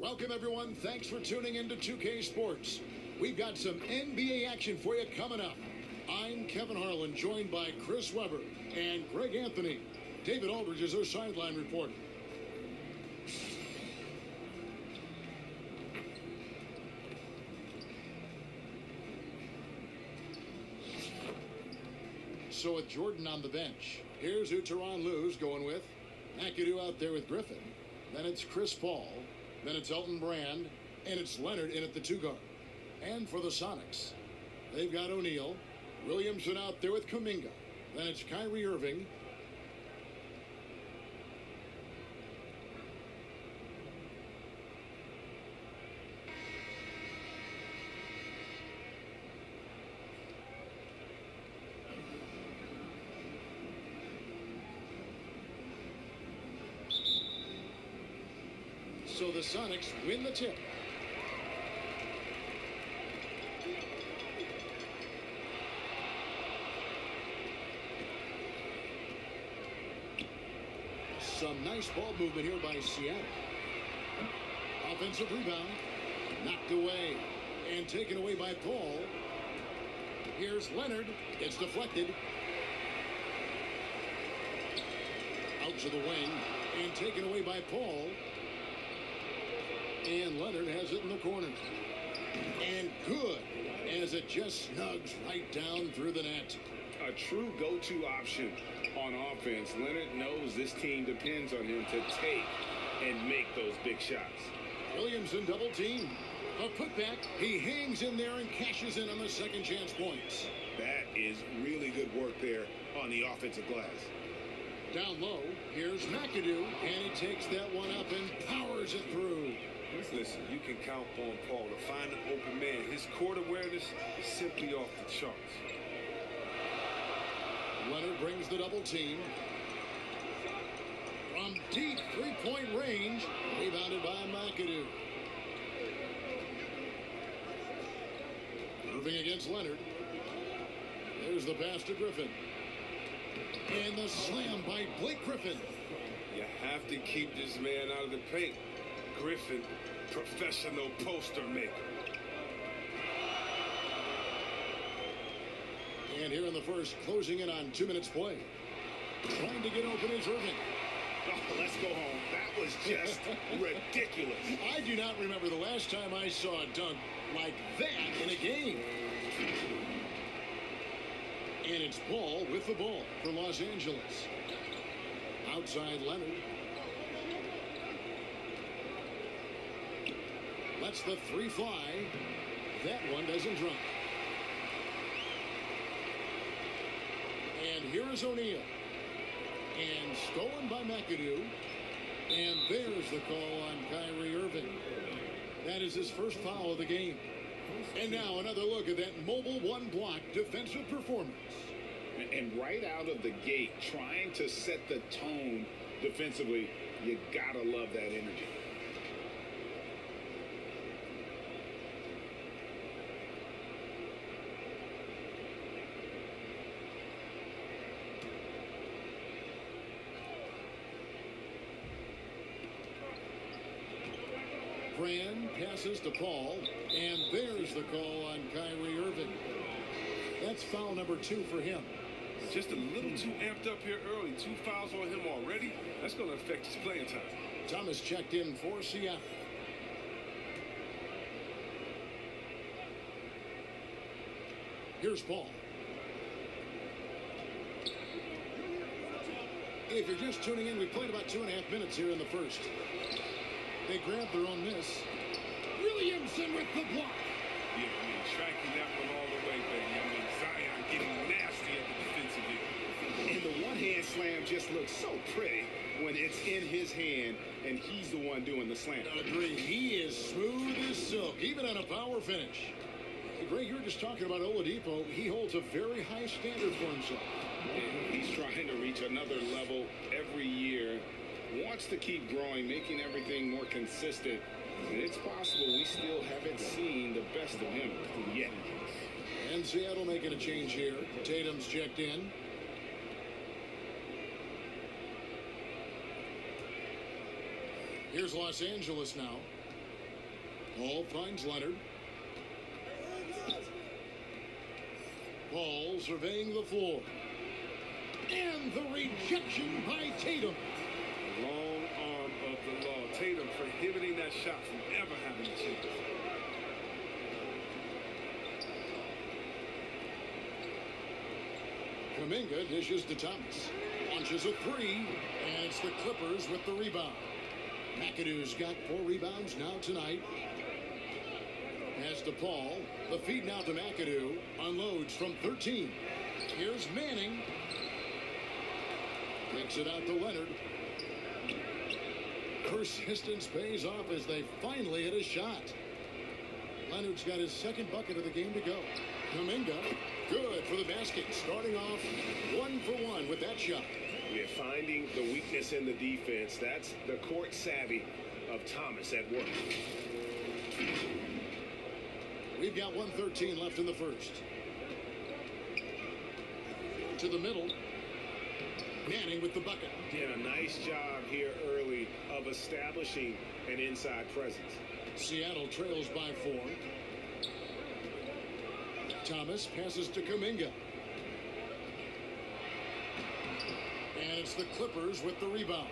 Welcome, everyone. Thanks for tuning in to 2K Sports. We've got some NBA action for you coming up. I'm Kevin Harlan, joined by Chris Webber and Greg Anthony. David Aldridge is our sideline reporter. So with Jordan on the bench, here's who Tyronn Lue's going with. McAdoo out there with Griffin. Then it's Chris Paul. Then it's Elton Brand. And it's Leonard in at the 2 guard. And for the Sonics, they've got O'Neal. Williamson out there with Kuminga. Then it's Kyrie Irving. So the Sonics win the tip. Some nice ball movement here by Seattle. Offensive rebound. Knocked away. And taken away by Paul. Here's Leonard. It's deflected. Out to the wing. And taken away by Paul. And Leonard has it in the corner. And good, as it just snugs right down through the net. A true go-to option on offense. Leonard knows this team depends on him to take and make those big shots. Williamson double team. A putback. He hangs in there and cashes in on the second chance points. That is really good work there on the offensive glass. Down low, here's McAdoo, and he takes that one up and powers it through. Listen, you can count on Paul to find an open man. His court awareness is simply off the charts. Leonard brings the double team. From deep three-point range, rebounded by McAdoo. Irving against Leonard. There's the pass to Griffin. And the slam by Blake Griffin. You have to keep this man out of the paint. Griffin, professional poster maker. And here in the first, closing in on 2 minutes play. Trying to get open is Irving. Oh, let's go home. That was just ridiculous. I do not remember the last time I saw a dunk like that in a game. And it's Paul with the ball for Los Angeles. Outside Leonard. Lets the 3 fly. That one doesn't drop. And here is O'Neal. And stolen by McAdoo. And there's the call on Kyrie Irving. That is his first foul of the game. And now another look at that mobile one-block defensive performance. And right out of the gate, trying to set the tone defensively, you gotta love that energy. Brand passes to Paul, and there's the call on Kyrie Irving. That's foul number 2 for him. Just a little too amped up here early. 2 fouls on him already. That's going to affect his playing time. Thomas checked in for Seattle. Here's Paul. If you're just tuning in, we played about 2.5 minutes here in the first. They grabbed their own miss. Williamson with the block. Yeah, I mean, tracking that one all the way, baby. I mean, Zion getting nasty at the defensive end. And the one-hand slam just looks so pretty when it's in his hand and he's the one doing the slam. Agreed. He is smooth as silk, even on a power finish. Greg, you were just talking about Oladipo. He holds a very high standard for himself. And he's trying to reach another level every year. Wants to keep growing, making everything more consistent. And it's possible we still haven't seen the best of him yet. And Seattle making a change here. Tatum's checked in. Here's Los Angeles now. Paul finds Leonard. Paul surveying the floor. And the rejection by Tatum. The long arm of the law. Tatum prohibiting that shot from ever having a chance. Kuminga dishes to Thomas. Launches a three, and it's the Clippers with the rebound. McAdoo's got 4 rebounds now tonight. Pass to Paul. The feed now to McAdoo. Unloads from 13. Here's Manning. Kicks it out to Leonard. Persistence pays off as they finally hit a shot. Leonard's got his second bucket of the game to go. Kuminga, good for the basket. Starting off 1 for 1 with that shot. Yeah, finding the weakness in the defense. That's the court savvy of Thomas at work. We've got 1:13 left in the first. To the middle. Manning with the bucket. Did a nice job here early of establishing an inside presence. Seattle trails by 4. Thomas passes to Kuminga. And it's the Clippers with the rebound.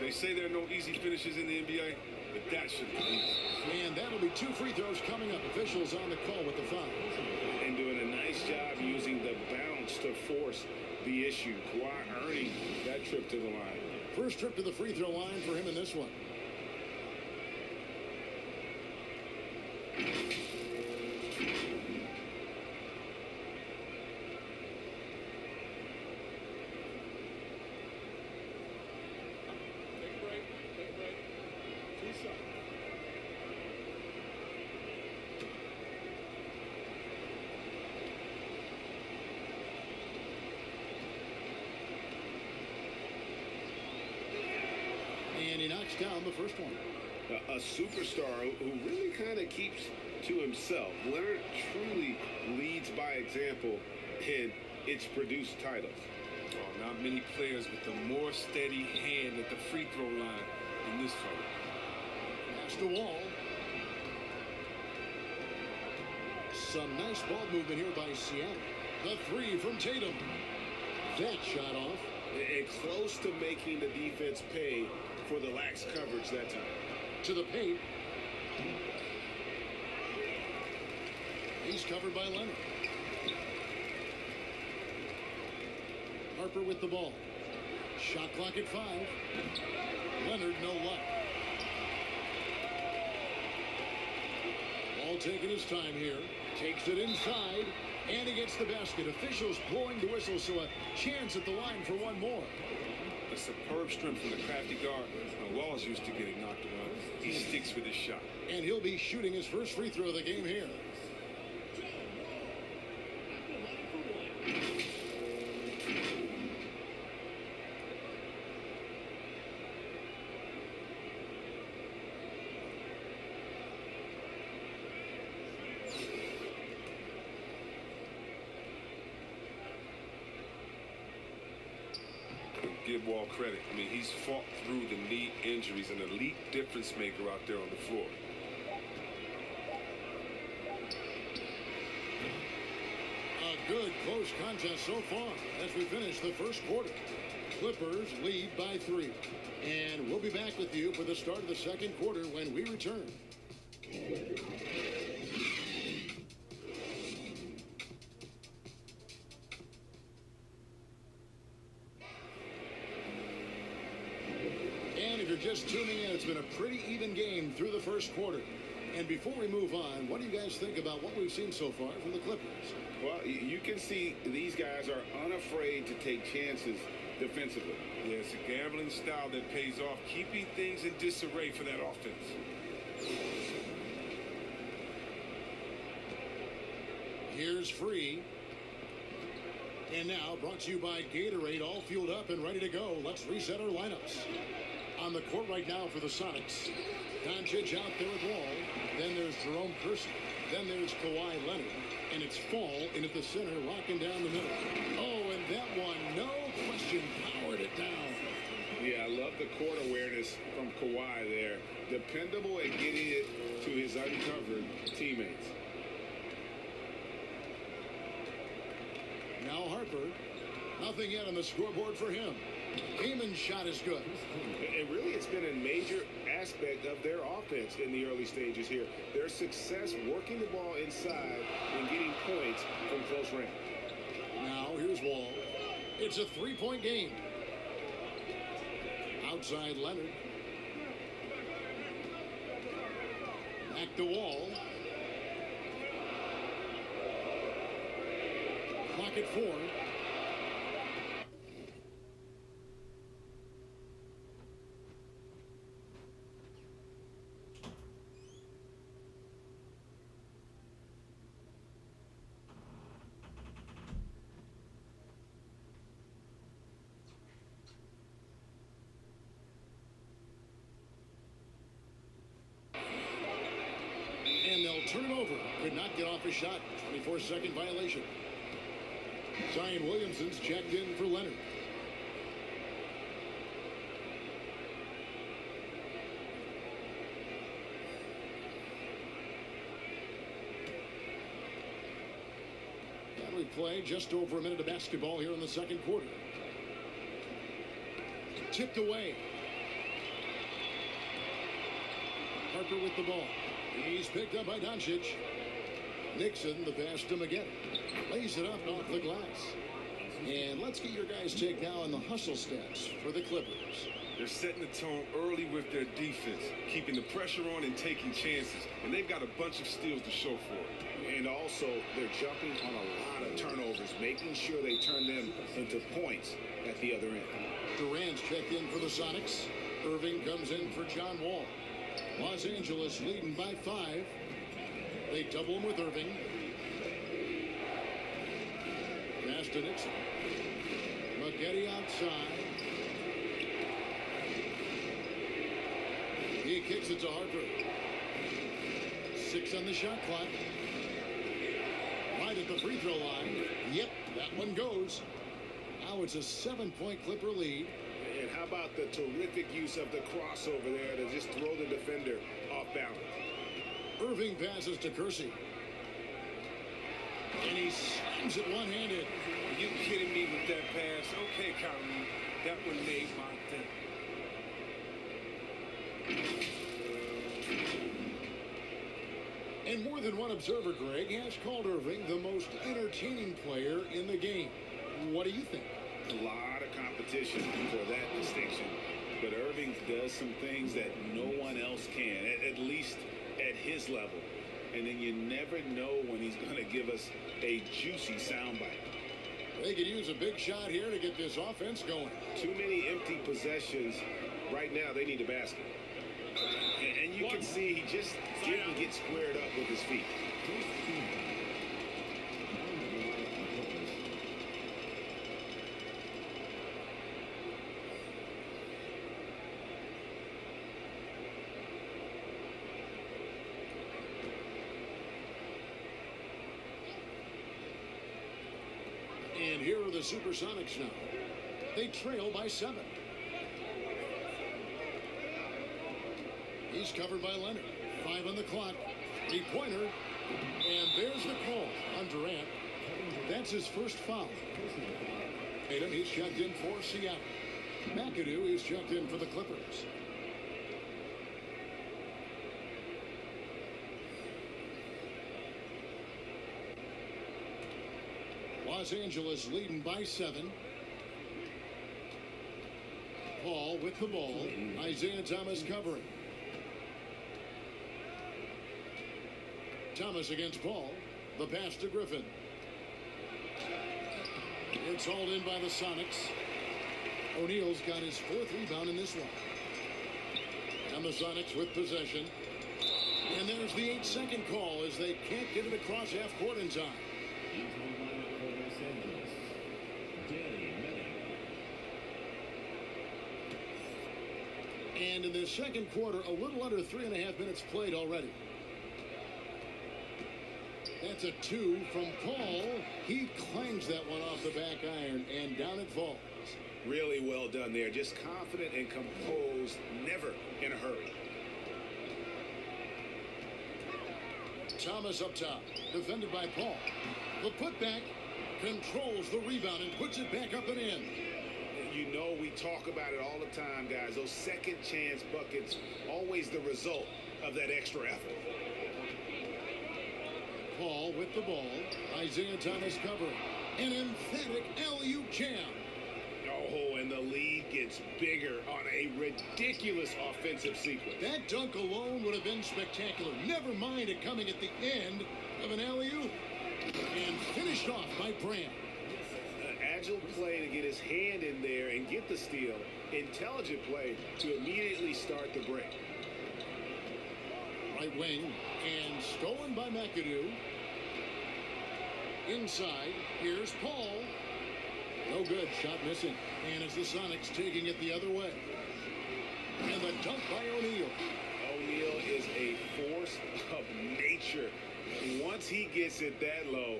They say there are no easy finishes in the NBA, but that should be easy. And that'll be 2 free throws coming up. Officials on the call with the foul. And doing a nice job using the bounce to force the issue. Kawhi earning that trip to the line. First trip to the free throw line for him in this one. And he knocks down the first one. A superstar who really kind of keeps to himself. Leonard truly leads by example, and it's produced titles. Oh, not many players with a more steady hand at the free throw line than this fella. Pass the wall. Some nice ball movement here by Seattle. The 3 from Tatum. That shot off. And close to making the defense pay for the lax coverage that time. To the paint. He's covered by Leonard. Harper with the ball. Shot clock at 5. Leonard, no luck. Ball taking his time here. Takes it inside. And he gets the basket. Officials blowing the whistle, so a chance at the line for one more. A superb strength from the crafty guard. Wall's used to getting knocked around. He sticks with his shot. And he'll be shooting his first free throw of the game here. Give Wall credit. I mean, he's fought through the knee injuries, an elite difference maker out there on the floor. A good close contest so far as we finish the first quarter. Clippers lead by 3. And we'll be back with you for the start of the second quarter when we return. And if you're just tuning in, it's been a pretty even game through the first quarter. And before we move on, what do you guys think about what we've seen so far from the Clippers? Well, you can see these guys are unafraid to take chances defensively. Yeah, it's a gambling style that pays off, keeping things in disarray for that offense. Here's Free. And now brought to you by Gatorade, all fueled up and ready to go. Let's reset our lineups. On the court right now for the Sonics. Doncic out there at Wall. Then there's Jerome Kersey. Then there's Kawhi Leonard. And it's Fall in at the center, locking down the middle. Oh, and that one, no question, powered it down. Yeah, I love the the court awareness from Kawhi there. Dependable at getting it to his uncovered teammates. Now Harper. Nothing yet on the scoreboard for him. Kamen's shot is good. And really, it's been a major aspect of their offense in the early stages here. Their success working the ball inside and getting points from close range. Now here's Wall. It's a three-point game. Outside Leonard. Back to Wall. Clock at 4. And they'll turn it over. Could not get off a shot. 24-second violation. Zion Williamson's checked in for Leonard. And we play just over a minute of basketball here in the second quarter. Tipped away. Harper with the ball. He's picked up by Doncic. Nixon, the pass to McGinn. Lays it up off the glass. And let's get your guys' take now on the hustle stats for the Clippers. They're setting the tone early with their defense, keeping the pressure on and taking chances. And they've got a bunch of steals to show for it. And also, they're jumping on a lot of turnovers, making sure they turn them into points at the other end. Durant's checked in for the Sonics. Irving comes in for John Wall. Los Angeles leading by 5. They double him with Irving. Pass to Nixon. McGetty outside. He kicks it to Harper. 6 on the shot clock. Right at the free throw line. Yep, that one goes. Now it's a 7-point Clipper lead. And how about the terrific use of the crossover there to just throw the defender off balance? Irving passes to Kersey. And he slams it one-handed. Are you kidding me with that pass? Okay, Kyrie, that one made my thing. And more than one observer, Greg, has called Irving the most entertaining player in the game. What do you think? A lot of competition for that distinction. But Irving does some things that no one else can, at least at his level. And then you never know when he's going to give us a juicy soundbite. They could use a big shot here to get this offense going. Too many empty possessions. Right now, they need a basket. And you can see he just didn't get squared up with his feet. And here are the Supersonics now. They trail by 7. He's covered by Leonard. 5 on the clock. 3-pointer. And there's the call on Durant. That's his first foul. Tatum, he's checked in for Seattle. McAdoo, he's checked in for the Clippers. Los Angeles leading by 7. Paul with the ball. Isaiah Thomas covering. Thomas against Paul. The pass to Griffin. It's hauled in by the Sonics. O'Neal's got his 4th rebound in this one. And the Sonics with possession. And there's the 8-second call as they can't get it across half court in time. And in the second quarter, a little under 3.5 minutes played already. That's a 2 from Paul. He clangs that one off the back iron, and down it falls. Really well done there. Just confident and composed, never in a hurry. Thomas up top, defended by Paul. The putback controls the rebound and puts it back up and in. You know we talk about it all the time, guys. Those second chance buckets, always the result of that extra effort. Paul with the ball. Isaiah Thomas covering. An emphatic alley-oop jam. Oh, and the lead gets bigger on a ridiculous offensive sequence. That dunk alone would have been spectacular. Never mind it coming at the end of an alley-oop. And finished off by Brand. An agile play to get his hand in there and get the steal. Intelligent play to immediately start the break. Right wing, and stolen by McAdoo. Inside, here's Paul. No good, shot missing. And it's the Sonics taking it the other way. And the dunk by O'Neal. O'Neal is a force of nature. Once he gets it that low,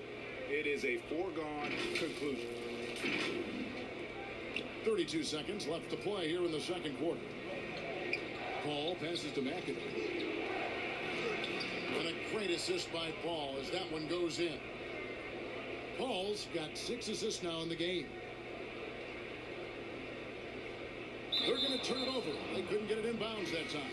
it is a foregone conclusion. 32 seconds left to play here in the second quarter. Paul passes to McAdoo. And a great assist by Paul as that one goes in. Paul's got 6 assists now in the game. They're going to turn it over. They couldn't get it in bounds that time.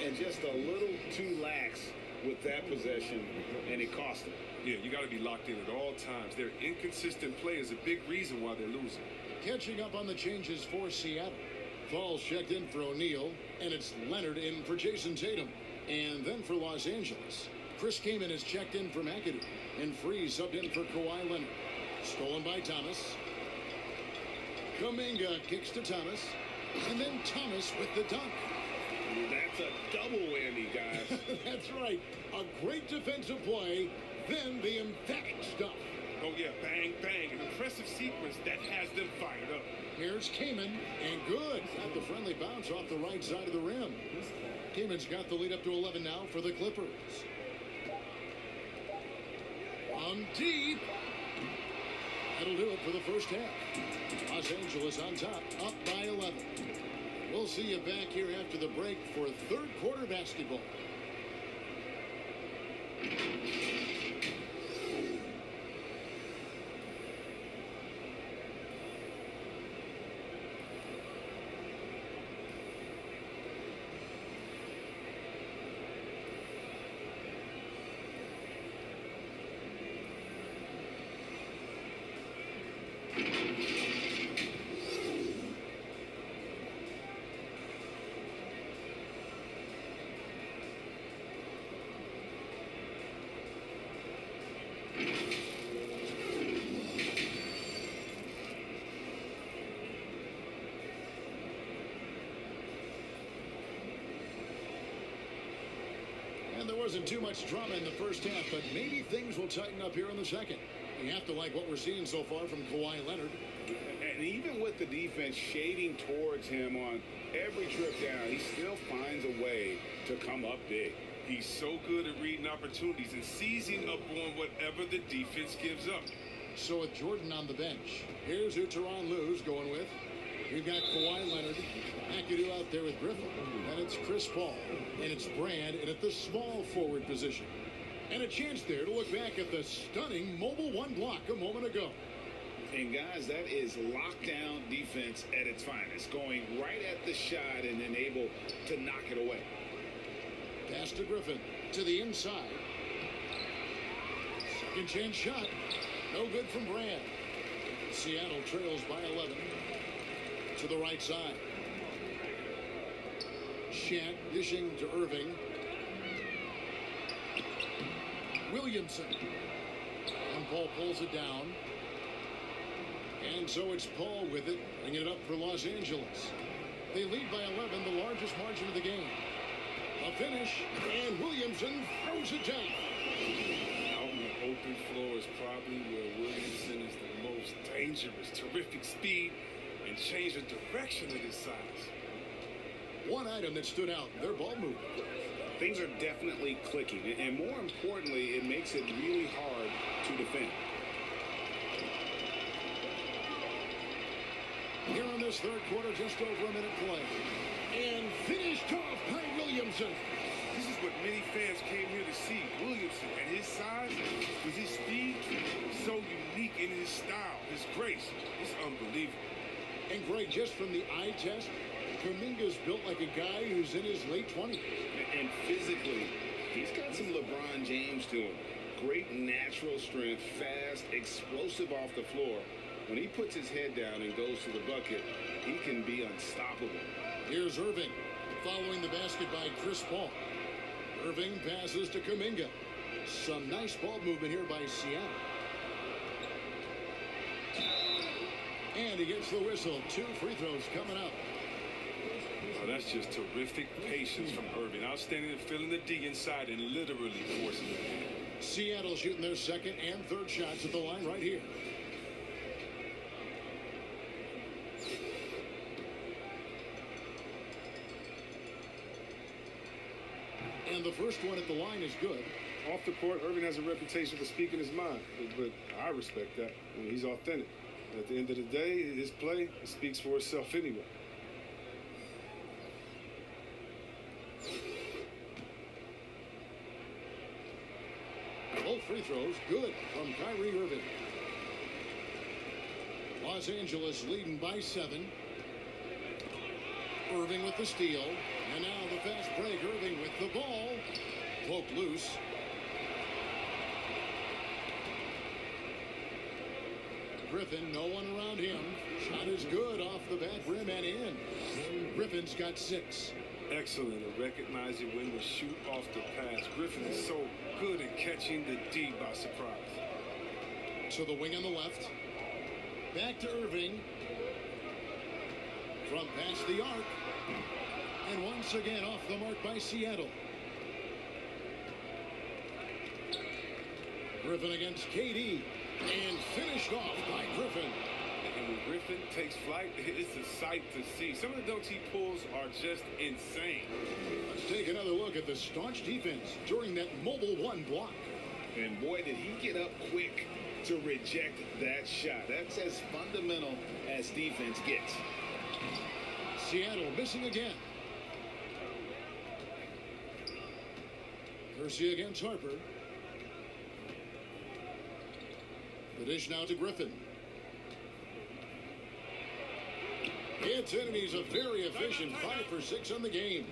And just a little too lax with that possession, and it cost them. Yeah, you got to be locked in at all times. Their inconsistent play is a big reason why they're losing. Catching up on the changes for Seattle. Falls checked in for O'Neal, and it's Leonard in for Jason Tatum. And then for Los Angeles, Chris Kaman is checked in for McAdoo, and Freeze subbed in for Kawhi Leonard. Stolen by Thomas. Kuminga kicks to Thomas, and then Thomas with the dunk. That's a double whammy, guys. That's right. A great defensive play, then the emphatic stuff. Oh, yeah, bang, bang. An impressive sequence that has them fired up. Here's Kaman, and good. Got the friendly bounce off the right side of the rim. Kaman's got the lead up to 11 now for the Clippers. On deep. That'll do it for the first half. Los Angeles on top, up by 11. We'll see you back here after the break for third quarter basketball. There wasn't too much drama in the first half, but maybe things will tighten up here in the second. You have to like what we're seeing so far from Kawhi Leonard. And even with the defense shading towards him on every trip down, he still finds a way to come up big. He's so good at reading opportunities and seizing up on whatever the defense gives up. So with Jordan on the bench, here's who Tyronn Lue's going with. We've got Kawhi Leonard, McAdoo out there with Griffin, and it's Chris Paul, and it's Brand, and at the small forward position. And a chance there to look back at the stunning mobile one block a moment ago. And guys, that is lockdown defense at its finest, going right at the shot and then able to knock it away. Pass to Griffin, to the inside. Second chance shot, no good from Brand. Seattle trails by 11. To the right side. Shat dishing to Irving. Williamson. And Paul pulls it down. And so it's Paul with it, bringing it up for Los Angeles. They lead by 11, the largest margin of the game. A finish, and Williamson throws it down. Out on the open floor is probably where Williamson is the most dangerous. Terrific speed. And change the direction of his size. One item that stood out, their ball movement. Things are definitely clicking, and more importantly, it makes it really hard to defend. Here in this third quarter, just over a minute play. And finished off by Williamson. This is what many fans came here to see. Williamson, at his size, with his speed, so unique in his style, his grace. It's unbelievable. And Greg, just from the eye test, Kuminga's built like a guy who's in his late 20s. And physically, he's got some LeBron James to him. Great natural strength, fast, explosive off the floor. When he puts his head down and goes to the bucket, he can be unstoppable. Here's Irving, following the basket by Chris Paul. Irving passes to Kuminga. Some nice ball movement here by Seattle. And he gets the whistle. 2 free throws coming up. Oh, that's just terrific patience from Irving. Outstanding at filling the D inside and literally forcing it. Seattle shooting their second and third shots at the line right here. And the first one at the line is good. Off the court, Irving has a reputation for speaking his mind, but I respect that. I mean, he's authentic. At the end of the day, his play speaks for itself anyway. Both free throws good from Kyrie Irving. Los Angeles leading by 7. Irving with the steal. And now the fast break. Irving with the ball. Poked loose. Griffin, no one around him. Shot is good off the back rim and in. Griffin's got 6. Excellent at recognizing when to shoot off the pass. Griffin is so good at catching the D by surprise. To the wing on the left. Back to Irving. From past the arc. And once again off the mark by Seattle. Griffin against KD. And finished off by Griffin. And when Griffin takes flight, it's a sight to see. Some of the dunks he pulls are just insane. Let's take another look at the staunch defense during that mobile 1 block. And boy, did he get up quick to reject that shot. That's as fundamental as defense gets. Seattle missing again. Kersey against Harper. The dish now to Griffin. It's in, and he's a very efficient 5 for 6 on the game.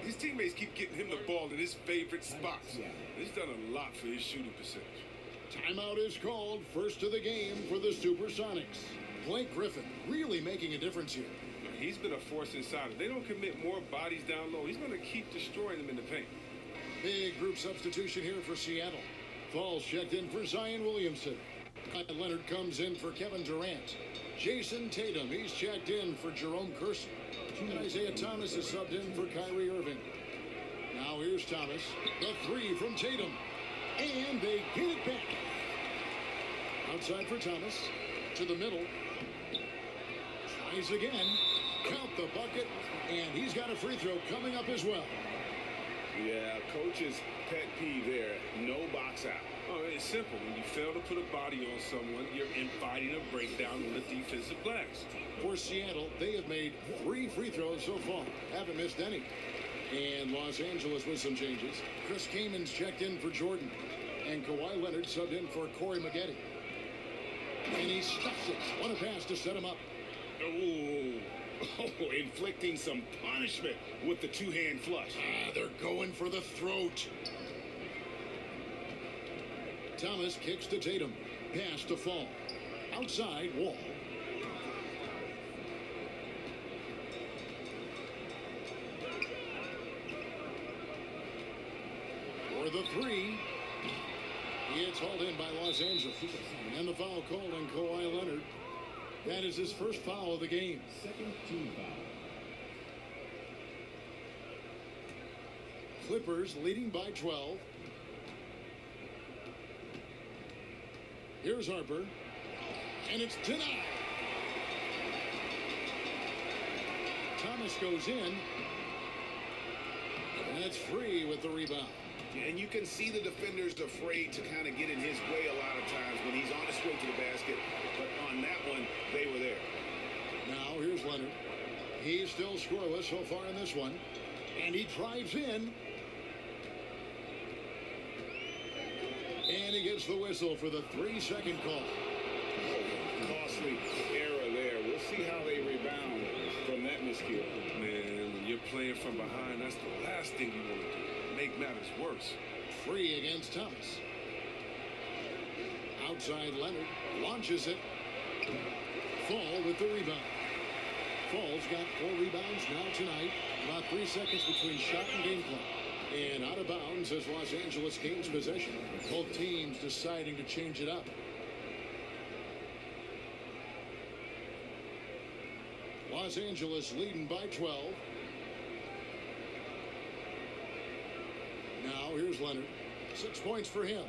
His teammates keep getting him the ball in his favorite spots. He's done a lot for his shooting percentage. Timeout is called. First of the game for the Supersonics. Blake Griffin really making a difference here. He's been a force inside. If they don't commit more bodies down low, he's going to keep destroying them in the paint. Big group substitution here for Seattle. Falls checked in for Zion Williamson. Leonard comes in for Kevin Durant. Jason Tatum, he's checked in for Jerome Kersey. And Isaiah Thomas is subbed in for Kyrie Irving. Now here's Thomas. The 3 from Tatum. And they get it back. Outside for Thomas. To the middle. Tries again. Count the bucket. And he's got a free throw coming up as well. Yeah, coach's pet peeve there. No box out. Oh, it's simple. When you fail to put a body on someone, you're inviting a breakdown on the defensive glass. For Seattle, they have made 3 free throws so far. Haven't missed any. And Los Angeles with some changes. Chris Kaman's checked in for Jordan. And Kawhi Leonard subbed in for Corey Maggette. And he stuffs it. What a pass to set him up. Oh, inflicting some punishment with the 2-hand flush. They're going for the throat. Thomas kicks to Tatum. Pass to Fall. Outside, Wall. For the 3. It's hauled in by Los Angeles. And the foul called on Kawhi Leonard. That is his first foul of the game. Second team foul. Clippers leading by 12. Here's Harper. And it's denied. Thomas goes in. And it's free with the rebound. And you can see the defenders afraid to kind of get in his way a lot of times when he's on his way to the basket. But on that one, they were there. Now Leonard. He's still scoreless so far in this one. And he drives in. And he gets the whistle for the 3-second call. Costly error there. We'll see how they rebound from that miscue. Man, when you're playing from behind, that's the last thing you want to do. Make matters worse. Free against Thomas. Outside Leonard. Launches it. Fall with the rebound. Fall's got 4 rebounds now tonight. About 3 seconds between shot and game clock. And out of bounds as Los Angeles gains possession. Both teams deciding to change it up. Los Angeles leading by 12. Now here's Leonard. 6 points for him.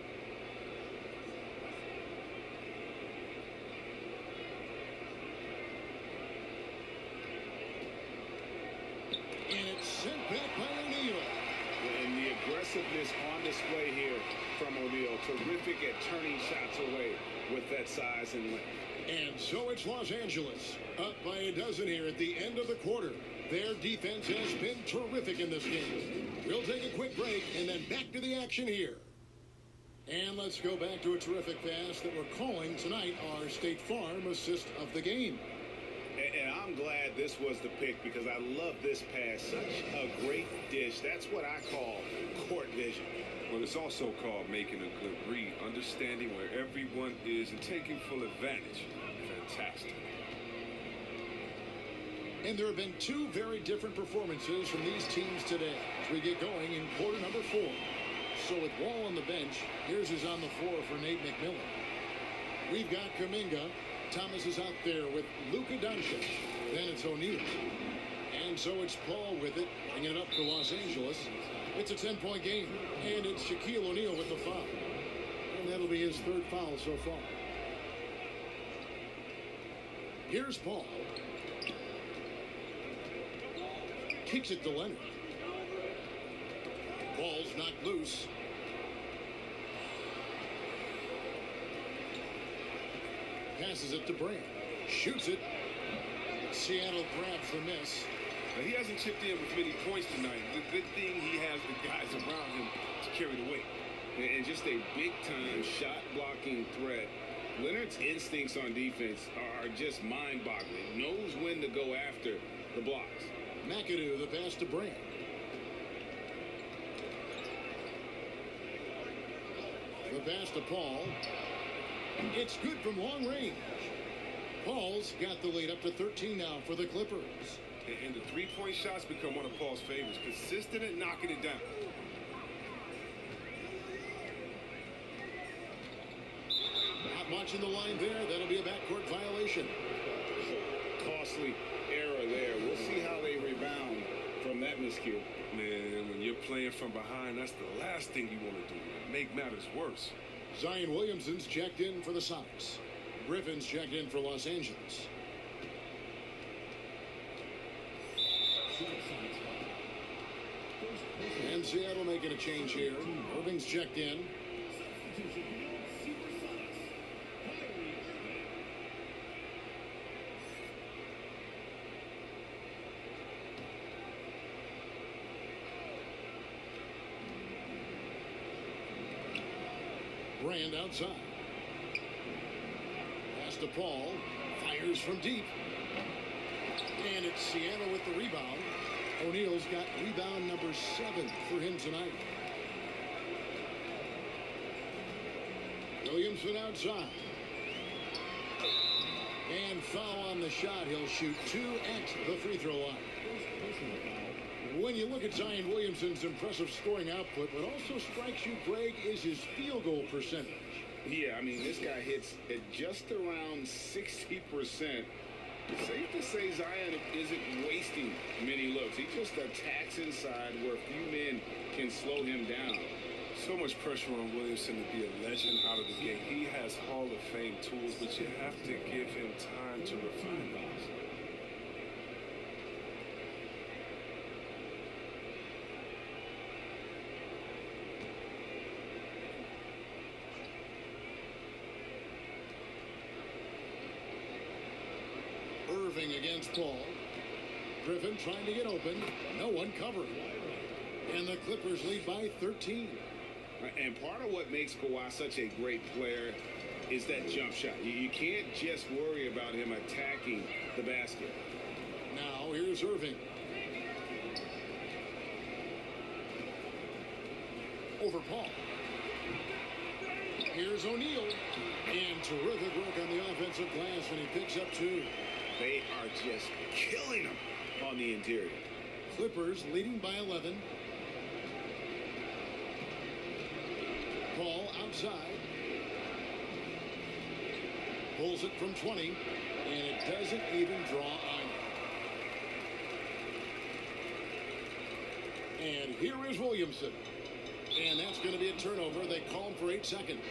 And it's sent back by O'Neal. And the aggressiveness on display here from O'Neal. Terrific at turning shots away with that size and length. And so it's Los Angeles up by a dozen here at the end of the quarter. Their defense has been terrific in this game. We'll take a quick break and then back to the action here. And let's go back to a terrific pass that we're calling tonight our State Farm assist of the game. And I'm glad this was the pick because I love this pass. Such a great dish. That's what I call court vision. Well, it's also called making a good read, understanding where everyone is and taking full advantage. Fantastic. And there have been 2 very different performances from these teams today as we get going in quarter number 4. So with Wall on the bench, here's who's on the floor for Nate McMillan. We've got Kuminga. Thomas is out there with Luka Doncic. Then it's O'Neal. And so it's Paul with it, bringing it up to Los Angeles. It's a 10-point game. And it's Shaquille O'Neal with the foul. And that'll be his 3rd foul so far. Here's Paul. Kicks it to Leonard. Ball's knocked loose. Passes it to Brand. Shoots it. Seattle grabs the miss. Now, he hasn't chipped in with many points tonight. The good thing he has the guys around him to carry the weight. And just a big-time shot-blocking threat. Leonard's instincts on defense are just mind-boggling. Knows when to go after the blocks. McAdoo, the pass to Brand. The pass to Paul. It's good from long range. Paul's got the lead up to 13 now for the Clippers. And the 3-point shots become one of Paul's favorites. Consistent at knocking it down. Not watching the line there. That'll be a backcourt violation. Costly error there. We'll see how they rebound from that miscue. Man, when you're playing from behind, that's the last thing you want to do. Make matters worse. Zion Williamson's checked in for the Sox. Griffin's checked in for Los Angeles. And Seattle making a change here. Irving's checked in. Brand outside. Pass to Paul. Fires from deep. And it's Seattle with the rebound. O'Neal's got rebound number 7 for him tonight. Williamson outside. And foul on the shot. He'll shoot 2 at the free throw line. When you look at Zion Williamson's impressive scoring output, what also strikes you, Greg, is his field goal percentage. Yeah, I mean, this guy hits at just around 60%. It's safe to say Zion isn't wasting many looks. He just attacks inside where few men can slow him down. So much pressure on Williamson to be a legend out of the game. He has Hall of Fame tools, but you have to give him time to refine those. Irving Irving against Paul. Griffin trying to get open. No one covering. And the Clippers lead by 13. And part of what makes Kawhi such a great player is that jump shot. You can't just worry about him attacking the basket. Now here's Irving. Over Paul. Here's O'Neal. And terrific work on the offensive glass, and he picks up 2. They are just killing him on the interior. Clippers leading by 11. Paul outside. Pulls it from 20, and it doesn't even draw either. And here is Williamson. And that's going to be a turnover. They call him for 8 seconds.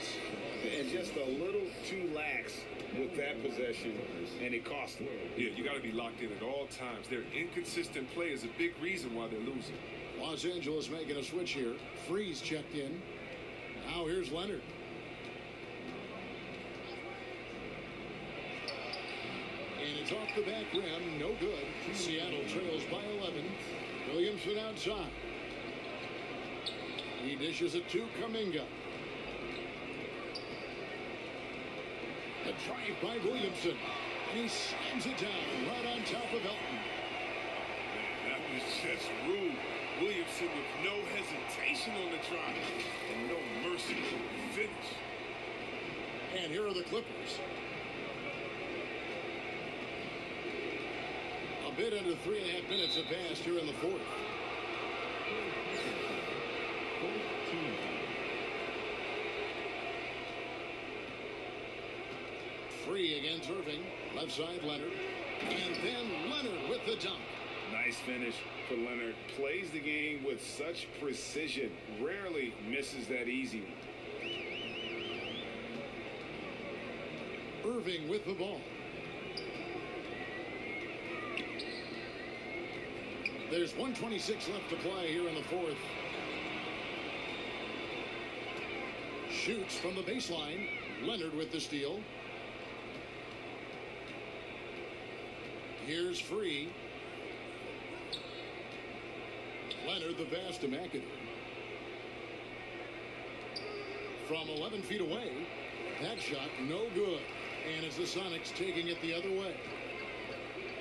And just a little too lax with that possession, and it cost them. Yeah, you got to be locked in at all times. Their inconsistent play is a big reason why they're losing. Los Angeles making a switch here. Freeze checked in. Now here's Leonard. And it's off the back rim. No good. Seattle trails by 11. Williamson outside. He dishes it to Kuminga. A drive by Williamson. And he slams it down right on top of Elton. That was just rude. Williamson with no hesitation on the drive and no mercy on the finish. And here are the Clippers. A bit under 3.5 minutes have passed here in the fourth. Free against Irving. Left side, Leonard. And then Leonard with the dunk. Nice finish for Leonard. Plays the game with such precision. Rarely misses that easy one. Irving with the ball. There's 1:26 left to play here in the fourth. Shoots from the baseline. Leonard with the steal. Here's Free. Leonard the pass to McAdoo. From 11 feet away. That shot no good. And it's the Sonics taking it the other way.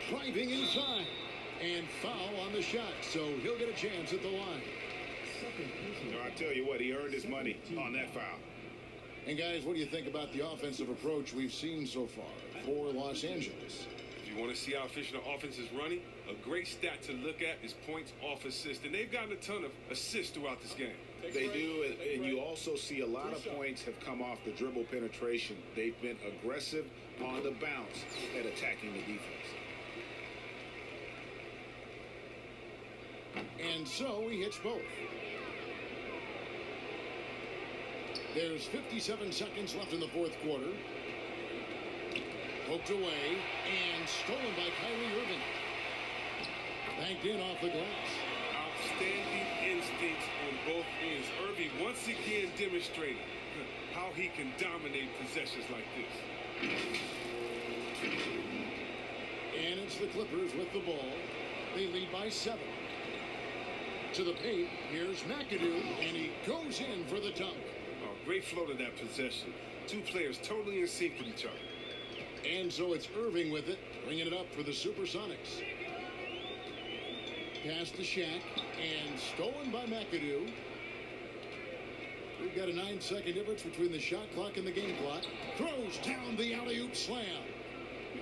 Driving inside. And foul on the shot. So he'll get a chance at the line. No, I tell you what, he earned his money on that foul. And guys, what do you think about the offensive approach we've seen so far for Los Angeles? If you want to see how efficient the offense is running, a great stat to look at is points off assist. And they've gotten a ton of assists throughout this game. They do, and you also see a lot of points have come off the dribble penetration. They've been aggressive on the bounce at attacking the defense. And so he hits both. There's 57 seconds left in the fourth quarter. Poked away and stolen by Kyrie Irving. Banked in off the glass. Outstanding instincts on both ends. Irving once again demonstrated how he can dominate possessions like this. And it's the Clippers with the ball. They lead by 7. To the paint, here's McAdoo, and he goes in for the dunk. Oh, great flow to that possession. Two players totally in sync with each other. And so it's Irving with it, bringing it up for the Supersonics. Pass to Shaq, and stolen by McAdoo. We've got a 9-second difference between the shot clock and the game clock. Throws down the alley-oop slam.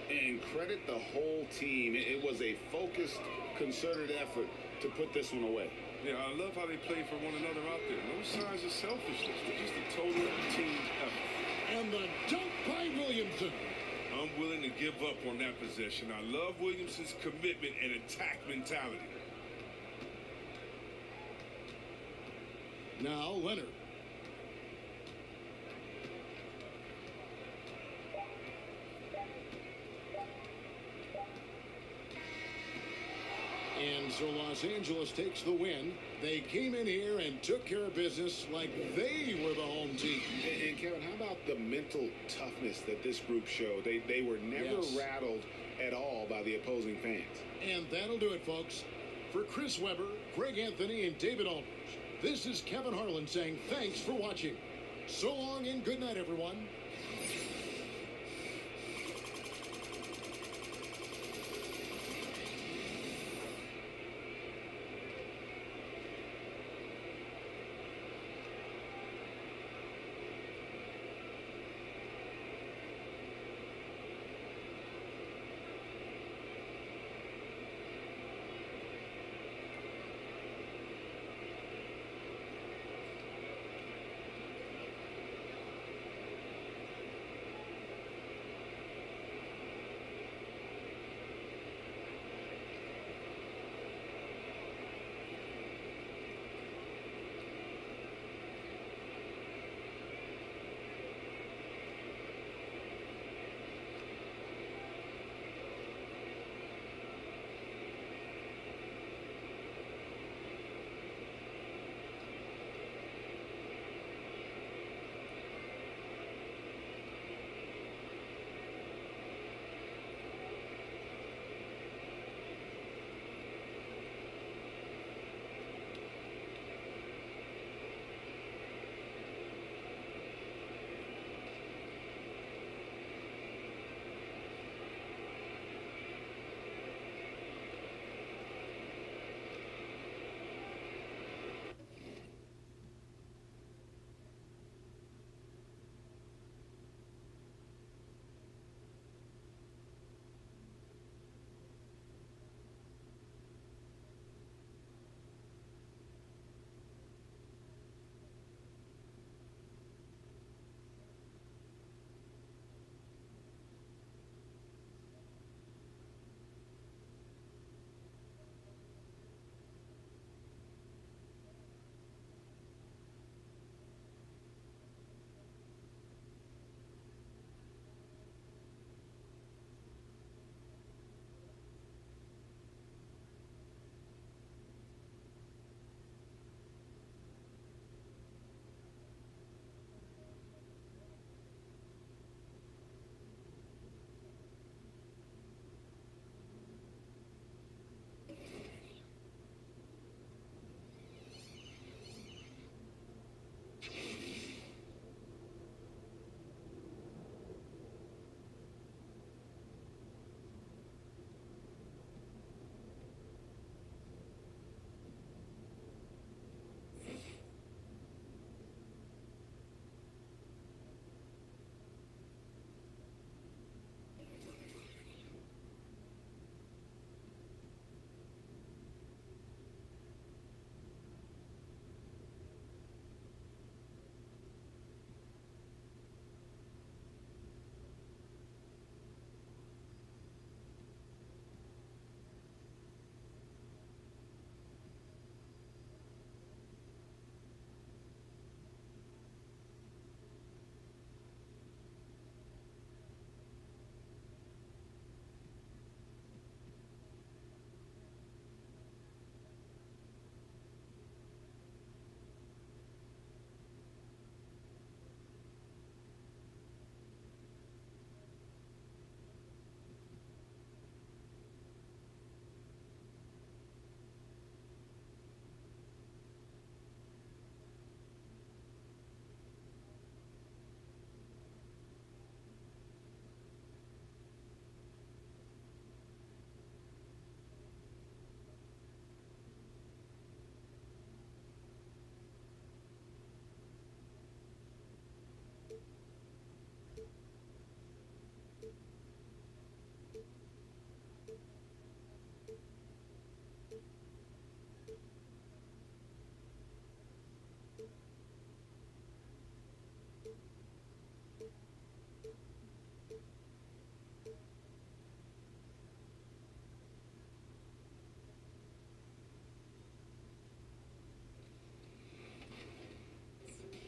And credit the whole team. It was a focused, concerted effort to put this one away. Yeah, I love how they play for one another out there. No signs of selfishness. They're just a total team effort. And the dunk by Williamson. I'm willing to give up on that possession. I love Williamson's commitment and attack mentality. Now Leonard. And so Los Angeles takes the win. They came in here and took care of business like they were the home team. And Kevin, how about the mental toughness that this group showed? They were never rattled at all by the opposing fans. And that'll do it, folks. For Chris Webber, Greg Anthony, and David Aldridge, this is Kevin Harlan saying thanks for watching. So long and good night, everyone.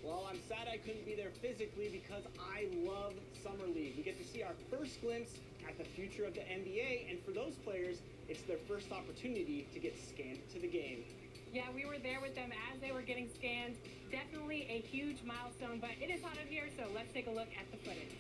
Well, I'm sad I couldn't be there physically because I love Summer League. We get to see our first glimpse at the future of the NBA, and for those players, It's their first opportunity to get scanned to the game. Yeah, we were there with them as they were getting scanned. Definitely a huge milestone, but it is hot in here, so let's take a look at the footage.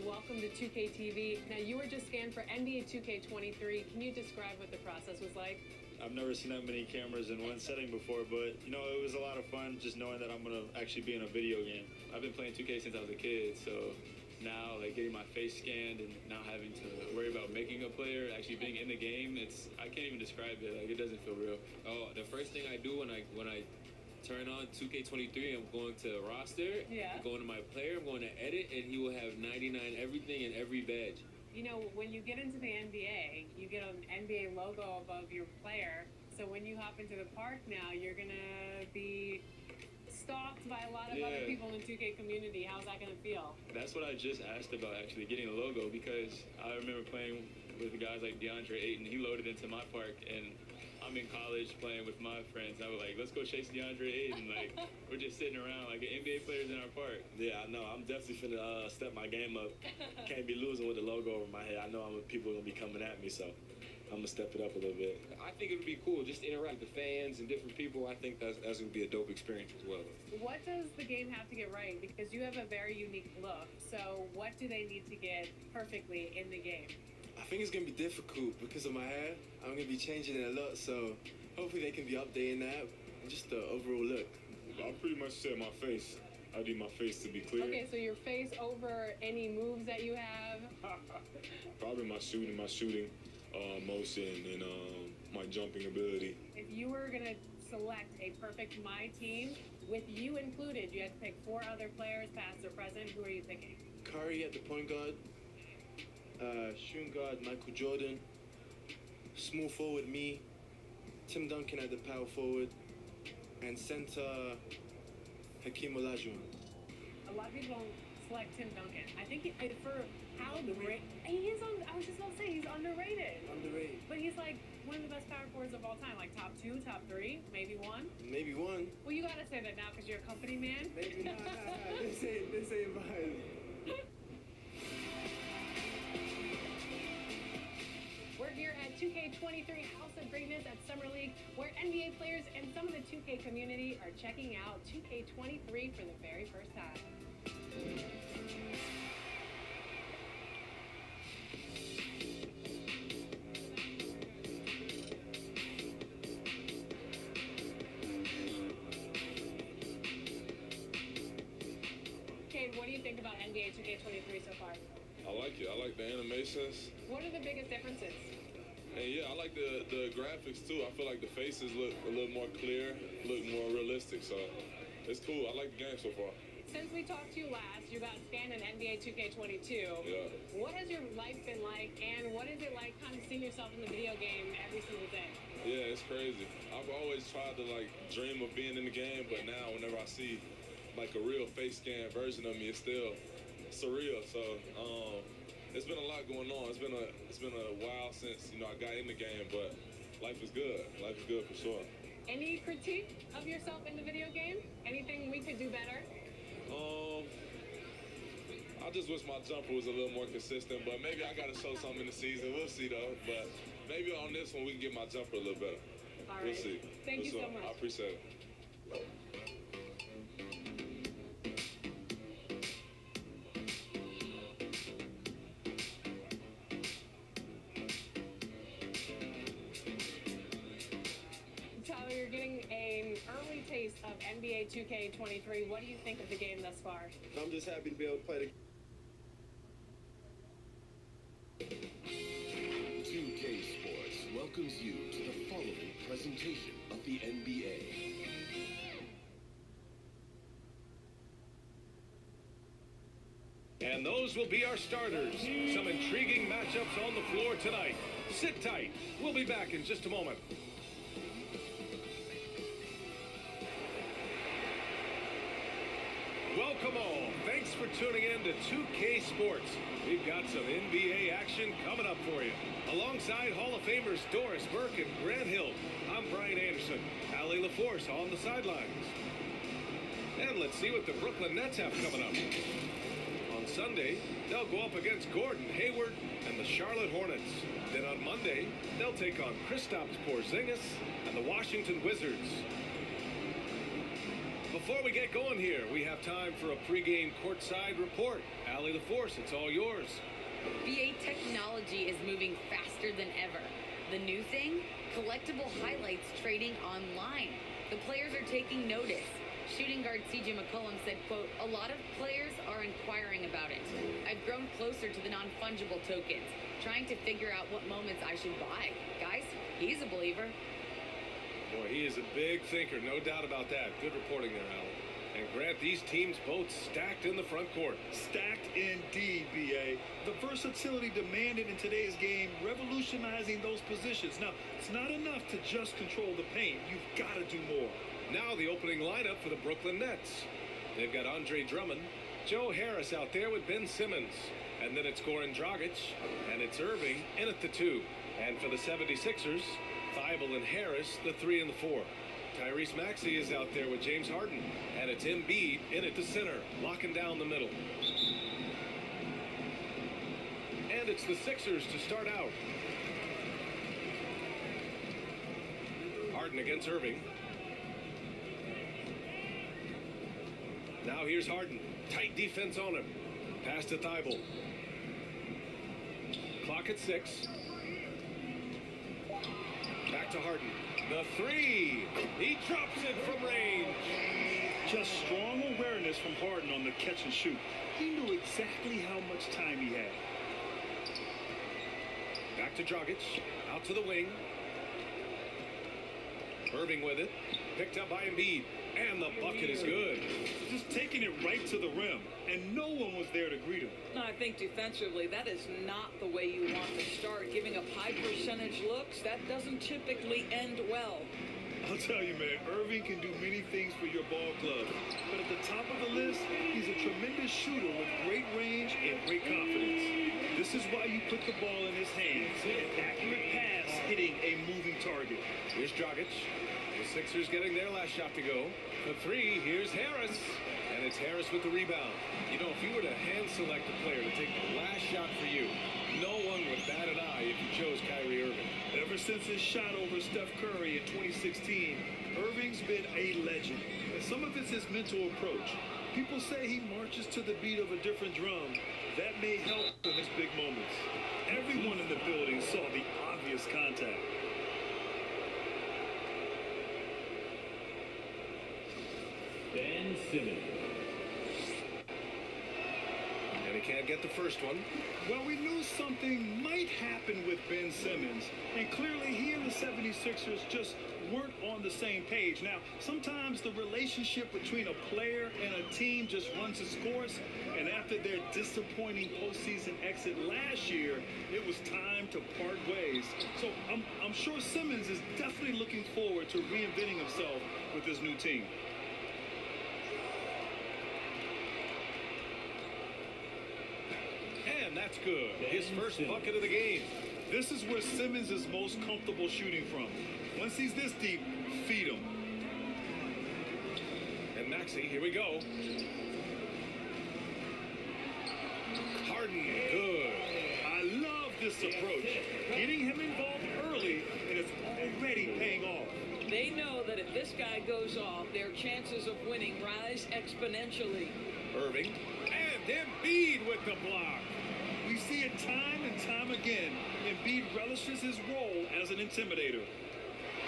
Welcome to 2K TV. Now, you were just scanned for NBA 2K23. Can you describe what the process was like? I've never seen that many cameras in one setting before, but, you know, it was a lot of fun just knowing that I'm going to actually be in a video game. I've been playing 2K since I was a kid, so now, like, getting my face scanned and not having to worry about making a player, actually being in the game, I can't even describe it. Like, it doesn't feel real. Oh, the first thing I do when I turn on 2K23, I'm going to roster, I'm going to my player, I'm going to edit, and he will have 99 everything and every badge. You know, when you get into the NBA, you get an NBA logo above your player, so when you hop into the park now, you're going to be stalked by a lot of other people in the 2K community. How's that going to feel? That's what I just asked about, actually, getting a logo, because I remember playing with guys like DeAndre Ayton. He loaded into my park, and I'm in college playing with my friends. I was like, let's go chase DeAndre Ayton. Like, we're just sitting around like NBA players in our park. Yeah, I know. I'm definitely finna step my game up. Can't be losing with the logo over my head. I know people are gonna be coming at me, so I'm gonna step it up a little bit. I think it would be cool just to interact with the fans and different people. I think that's gonna be a dope experience as well. What does the game have to get right? Because you have a very unique look. So what do they need to get perfectly in the game? I think it's going to be difficult because of my hair. I'm going to be changing it a lot, so hopefully they can be updating that. Just the overall look. I pretty much said my face. I need my face to be clear. Okay, so your face over any moves that you have? Probably my shooting motion, and my jumping ability. If you were going to select a perfect My Team, with you included, you had to pick 4 other players, past or present. Who are you picking? Curry at the point guard. Shooting guard, Michael Jordan. Small forward, me. Tim Duncan at the power forward. And center, Hakeem Olajuwon. A lot of people don't select Tim Duncan. I think for how great he is, I was just about to say, he's underrated. Underrated. But he's like one of the best power forwards of all time. Like top 2, top 3, maybe 1. Maybe 1. Well, you gotta say that now because you're a company man. Maybe not. This ain't mine. We're here at 2K23 House of Greatness at Summer League, where NBA players and some of the 2K community are checking out 2K23 for the very first time. Cade, what do you think about NBA 2K23 so far? I like it. I like the animations. What are the biggest differences? And yeah, I like the graphics too. I feel like the faces look a little more clear, look more realistic. So it's cool. I like the game so far. Since we talked to you last, you got scanned in NBA 2K22. Yeah. What has your life been like, and what is it like kind of seeing yourself in the video game every single day? Yeah, it's crazy. I've always tried to like dream of being in the game, but now whenever I see like a real face scan version of me, it's still surreal. So it's been a lot going on. It's been a while since I got in the game, but life is good. Life is good for sure. Any critique of yourself in the video game? Anything we could do better? I just wish my jumper was a little more consistent, but maybe I got to show something in the season. We'll see though. But maybe on this one we can get my jumper a little better. All right. We'll see. Thank you so much. I appreciate it. Tyler, you're getting an early taste of NBA 2K23. What do you think of the game thus far? I'm just happy to be able to play the 2K Sports welcomes you to the following presentation of the NBA. And those will be our starters. Some intriguing matchups on the floor tonight. Sit tight. We'll be back in just a moment. Welcome all. Thanks for tuning in to 2K Sports. We've got some NBA action coming up for you. Alongside Hall of Famers Doris Burke and Grant Hill, I'm Brian Anderson. Allie LaForce on the sidelines. And let's see what the Brooklyn Nets have coming up. On Sunday, they'll go up against Gordon Hayward and the Charlotte Hornets. Then on Monday, they'll take on Kristaps Porzingis and the Washington Wizards. Before we get going here, we have time for a pregame courtside report. Allie LaForce, it's all yours. VA technology is moving faster than ever. The new thing? Collectible highlights trading online. The players are taking notice. Shooting guard CJ McCollum said, quote, "A lot of players are inquiring about it. I've grown closer to the non-fungible tokens, trying to figure out what moments I should buy." Guys, he's a believer. Boy, he is a big thinker, no doubt about that. Good reporting there, Allie. And Grant, these teams both stacked in the front court. Stacked indeed, BA. The versatility demanded in today's game, revolutionizing those positions. Now, it's not enough to just control the paint. You've got to do more. Now the opening lineup for the Brooklyn Nets. They've got Andre Drummond, Joe Harris out there with Ben Simmons. And then it's Goran Dragic, and it's Irving in at the 2. And for the 76ers, Thibault and Harris, the 3 and the 4. Tyrese Maxey is out there with James Harden. And it's Embiid in at the center, locking down the middle. And it's the Sixers to start out. Harden against Irving. Now here's Harden. Tight defense on him. Pass to Thibault. Clock at 6. Back to Harden. The 3. He drops it from range. Just strong awareness from Harden on the catch and shoot. He knew exactly how much time he had. Back to Dragic. Out to the wing. Irving with it. Picked up by Embiid. And the bucket is good. Just taking it right to the rim. And no one was there to greet him. No, I think defensively, that is not the way you want to start. Giving up high percentage looks, that doesn't typically end well. I'll tell you, man, Irving can do many things for your ball club. But at the top of the list, he's a tremendous shooter with great range and great confidence. This is why you put the ball in his hands. An accurate pass hitting a moving target. Here's Dragic. The Sixers getting their last shot to go. The 3, here's Harris. And it's Harris with the rebound. You know, if you were to hand select a player to take the last shot for you, no one would bat an eye if you chose Kyrie Irving. Ever since his shot over Steph Curry in 2016, Irving's been a legend. And some of it's his mental approach. People say he marches to the beat of a different drum. That may help in his big moments. Everyone in the building saw the obvious contact. Ben Simmons. And he can't get the first one. Well, we knew something might happen with Ben Simmons. And clearly he and the 76ers just weren't on the same page. Now, sometimes the relationship between a player and a team just runs its course. And after their disappointing postseason exit last year, it was time to part ways. So I'm sure Simmons is definitely looking forward to reinventing himself with his new team. And that's good. His first bucket of the game. This is where Simmons is most comfortable shooting from. Once he's this deep, feed him. And Maxey, here we go. Harden, good. I love this approach. Getting him involved early, and it's already paying off. They know that if this guy goes off, their chances of winning rise exponentially. Irving, and Embiid with the block. We see it time and time again. Embiid relishes his role as an intimidator.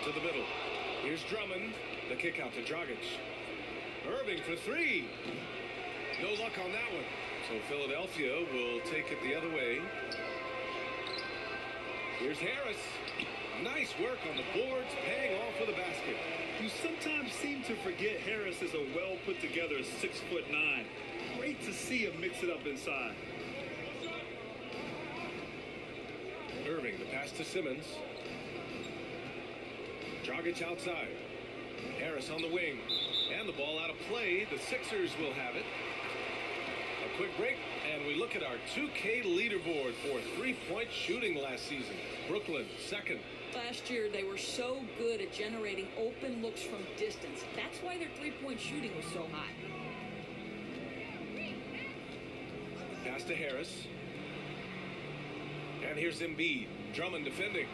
To the middle. Here's Drummond. The kick out to Dragic. Irving for 3. No luck on that one. So Philadelphia will take it the other way. Here's Harris. Nice work on the boards, paying off for the basket. You sometimes seem to forget Harris is a well put together 6'9". Great to see him mix it up inside. Irving, the pass to Simmons. Dragic outside. Harris on the wing. And the ball out of play. The Sixers will have it. A quick break, and we look at our 2K leaderboard for three-point shooting last season. Brooklyn, second. Last year, they were so good at generating open looks from distance. That's why their three-point shooting was so high. Pass to Harris. And here's Embiid. Drummond defending.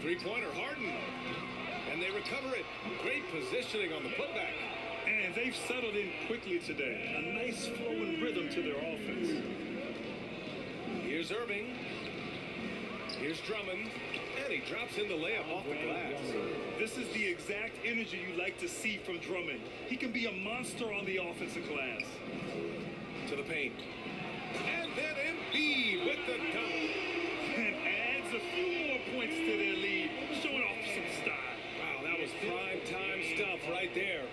Three-pointer, Harden. And they recover it. Great positioning on the putback. And they've settled in quickly today. A nice flowing rhythm to their offense. Here's Irving. Here's Drummond. And he drops in the layup off the glass. This is the exact energy you like to see from Drummond. He can be a monster on the offensive glass. To the paint. And then Embiid with the dunk. And adds a few more points to their lead, showing off some style. Wow, that was prime time stuff right there.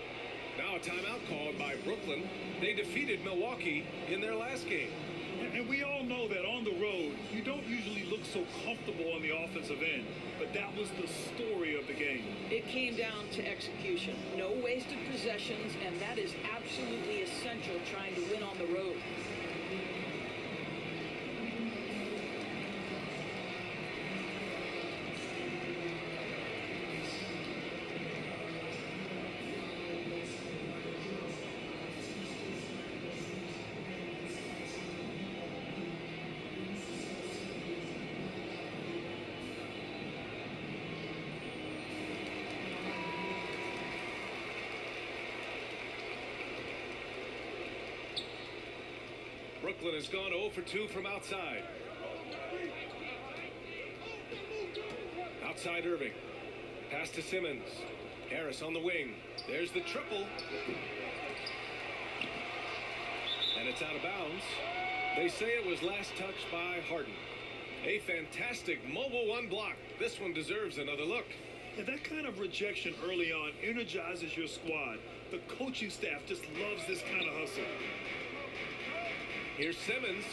Now a timeout called by Brooklyn. They defeated Milwaukee in their last game. And we all know that on the road, you don't usually look so comfortable on the offensive end. But that was the story of the game. It came down to execution. No wasted possessions, and that is absolutely essential trying to win on the road. Brooklyn has gone 0 for 2 from outside. Outside Irving. Pass to Simmons. Harris on the wing. There's the triple. And it's out of bounds. They say it was last touched by Harden. A fantastic mobile one block. This one deserves another look. And that kind of rejection early on energizes your squad. The coaching staff just loves this kind of hustle. Here's Simmons.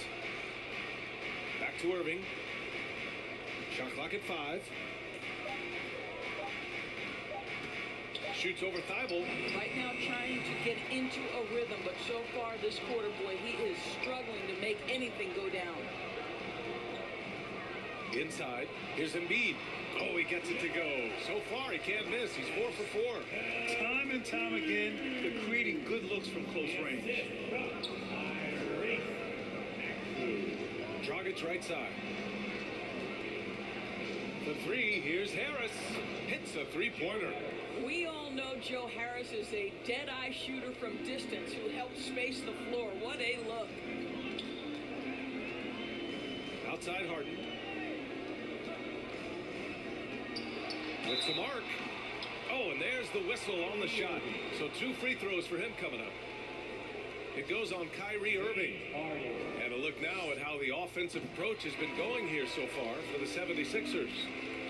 Back to Irving. Shot clock at 5. Shoots over Thibault. Right now trying to get into a rhythm, but so far this quarter, boy, he is struggling to make anything go down. Inside. Here's Embiid. Oh, he gets it to go. So far, he can't miss. He's 4 for 4. Time and time again, they're creating good looks from close range. Dragic's right side. The three, here's Harris. Hits a three-pointer. We all know Joe Harris is a dead-eye shooter from distance who helps space the floor. What a look. Outside Harden. With the mark. Oh, and there's the whistle on the shot. So 2 free throws for him coming up. It goes on Kyrie Irving. And a look now at how the offensive approach has been going here so far for the 76ers.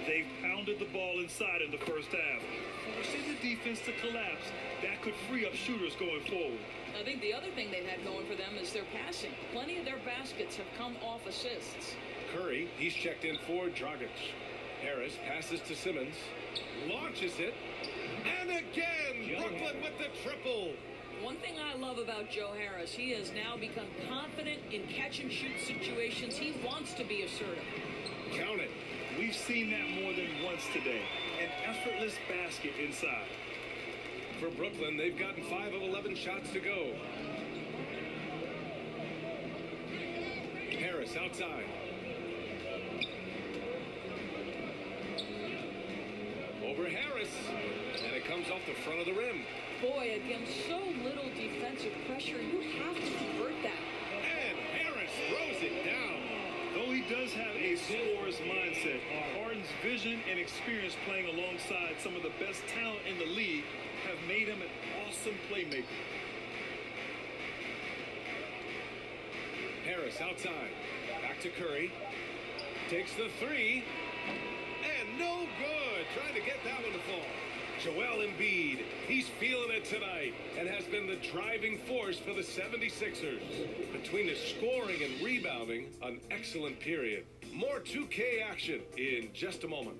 They've pounded the ball inside in the first half, forcing the defense to collapse. That could free up shooters going forward. I think the other thing they've had going for them is their passing. Plenty of their baskets have come off assists. Curry, he's checked in for Dragic. Harris passes to Simmons. Launches it. And again, Brooklyn with the triple. One thing I love about Joe Harris, he has now become confident in catch-and-shoot situations. He wants to be assertive. Count it. We've seen that more than once today. An effortless basket inside. For Brooklyn, they've gotten 5 of 11 shots to go. Harris outside. Over Harris. And it comes off the front of the rim. Boy, against so little defensive pressure, you have to convert that. And Harris throws it down. Though he does have a scorer's mindset, Harden's vision and experience playing alongside some of the best talent in the league have made him an awesome playmaker. Harris outside. Back to Curry. Takes the 3. And no good. Trying to get that one to fall. Joel Embiid, he's feeling it tonight and has been the driving force for the 76ers. Between the scoring and rebounding, an excellent period. More 2K action in just a moment.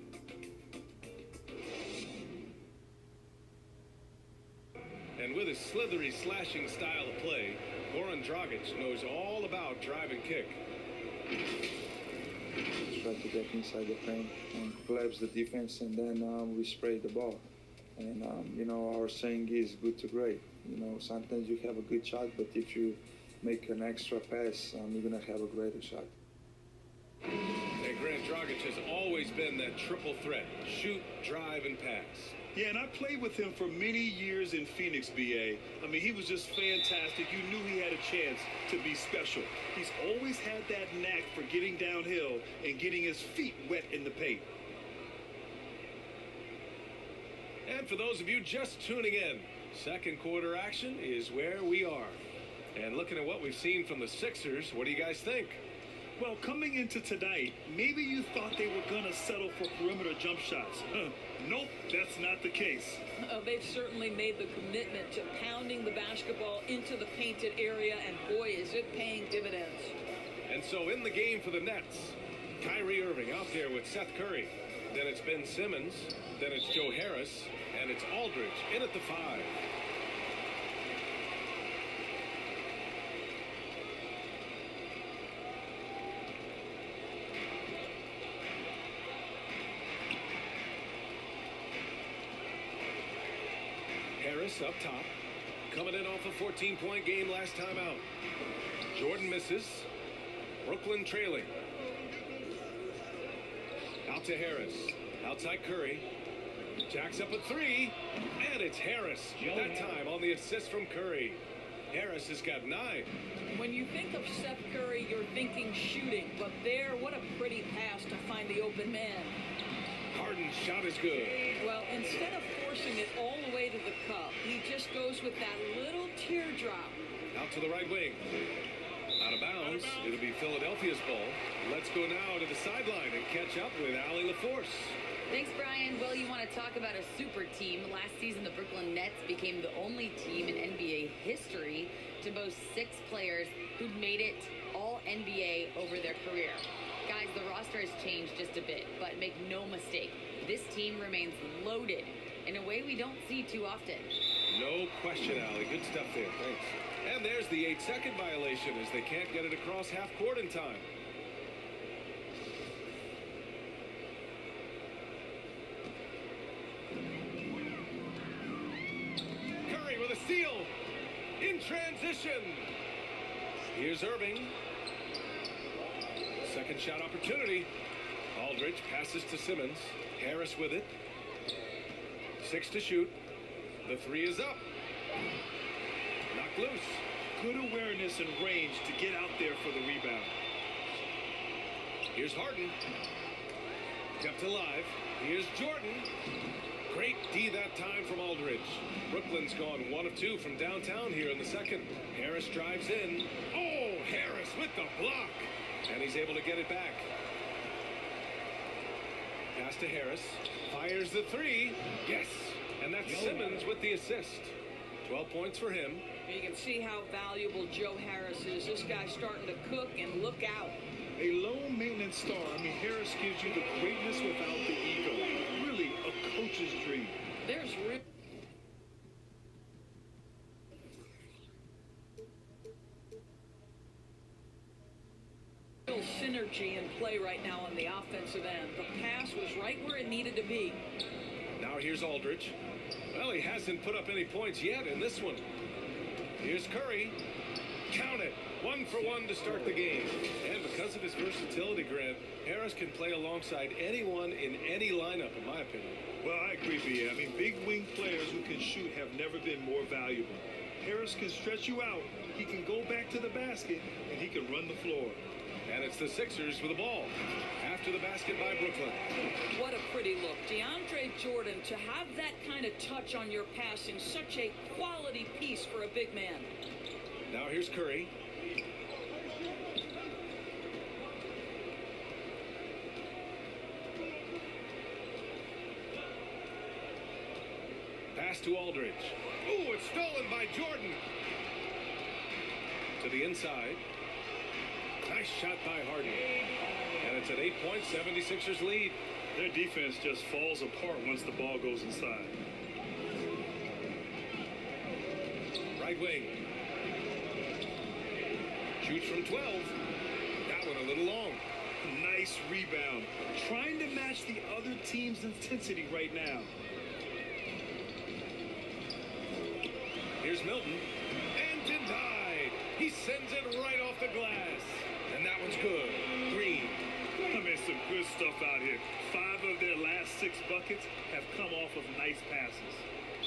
with his slithery, slashing style of play, Goran Dragic knows all about drive and kick. Try to get inside the frame and collapse the defense, and then we spray the ball. And, you know, our saying is good to great. You know, sometimes you have a good shot, but if you make an extra pass, you're going to have a greater shot. And Grant Dragic has always been that triple threat: shoot, drive, and pass. Yeah, and I played with him for many years in Phoenix, BA. I mean, he was just fantastic. You knew he had a chance to be special. He's always had that knack for getting downhill and getting his feet wet in the paint. And for those of you just tuning in, second quarter action is where we are. And looking at what we've seen from the Sixers, what do you guys think? Well, coming into tonight, maybe you thought they were going to settle for perimeter jump shots. Nope, that's not the case. They've certainly made the commitment to pounding the basketball into the painted area, and boy, is it paying dividends. And so in the game for the Nets, Kyrie Irving out there with Seth Curry. Then it's Ben Simmons. Then it's Joe Harris. And it's Aldridge in at the 5. Harris up top, coming in off a 14-point game last time out. Jordan misses. Brooklyn trailing. Out to Harris. Outside Curry. Jacks up a 3, and it's Harris. That time on the assist from Curry. Harris has got 9. When you think of Seth Curry, you're thinking shooting, but there, what a pretty pass to find the open man. Harden's shot is good. Well, instead of forcing it all the way to the cup, he just goes with that little teardrop. Out to the right wing. Out of bounds. It'll be Philadelphia's ball. Let's go now to the sideline and catch up with Allie LaForce. Thanks, Brian. Well, you want to talk about a super team. Last season, the Brooklyn Nets became the only team in NBA history to boast 6 players who'd made it all NBA over their career. Guys, the roster has changed just a bit, but make no mistake, this team remains loaded in a way we don't see too often. No question, Allie. Good stuff there. Thanks. And there's the 8-second violation as they can't get it across half court in time. With a steal in transition. Here's Irving. Second shot opportunity. Aldridge passes to Simmons. Harris with it. 6 to shoot. The 3 is up. Knocked loose. Good awareness and range to get out there for the rebound. Here's Harden. Kept alive. Here's Jordan. Great D that time from Aldridge. Brooklyn's gone 1 of 2 from downtown here in the second. Harris drives in. Oh, Harris with the block. And he's able to get it back. Pass to Harris. Fires the 3. Yes. And that's Simmons with the assist. 12 points for him. You can see how valuable Joe Harris is. This guy's starting to cook, and look out. A low-maintenance star. I mean, Harris gives you the greatness without the ego. Really a coach's dream. There's real synergy in play right now on the offensive end. The pass was right where it needed to be. Now here's Aldridge. Well, he hasn't put up any points yet in this one. Here's Curry. Count it. 1 for 1 to start the game. And because of his versatility, Grant, Harris can play alongside anyone in any lineup, in my opinion. Well, I agree, B.A. I mean, big wing players who can shoot have never been more valuable. Harris can stretch you out. He can go back to the basket, and he can run the floor. And it's the Sixers with the ball. After the basket by Brooklyn. What a pretty look. DeAndre Jordan, to have that kind of touch on your passing, such a quality piece for a big man. Now here's Curry. Pass to Aldridge. Ooh, it's stolen by Jordan. To the inside. Nice shot by Harden. And it's an 8-point 76ers lead. Their defense just falls apart once the ball goes inside. Right wing. Shoots from 12. That one a little long. Nice rebound. Trying to match the other team's intensity right now. Here's Milton. And denied. He sends it right off the glass. And that one's good. Green. I mean, some good stuff out here. 5 of their last 6 buckets have come off of nice passes.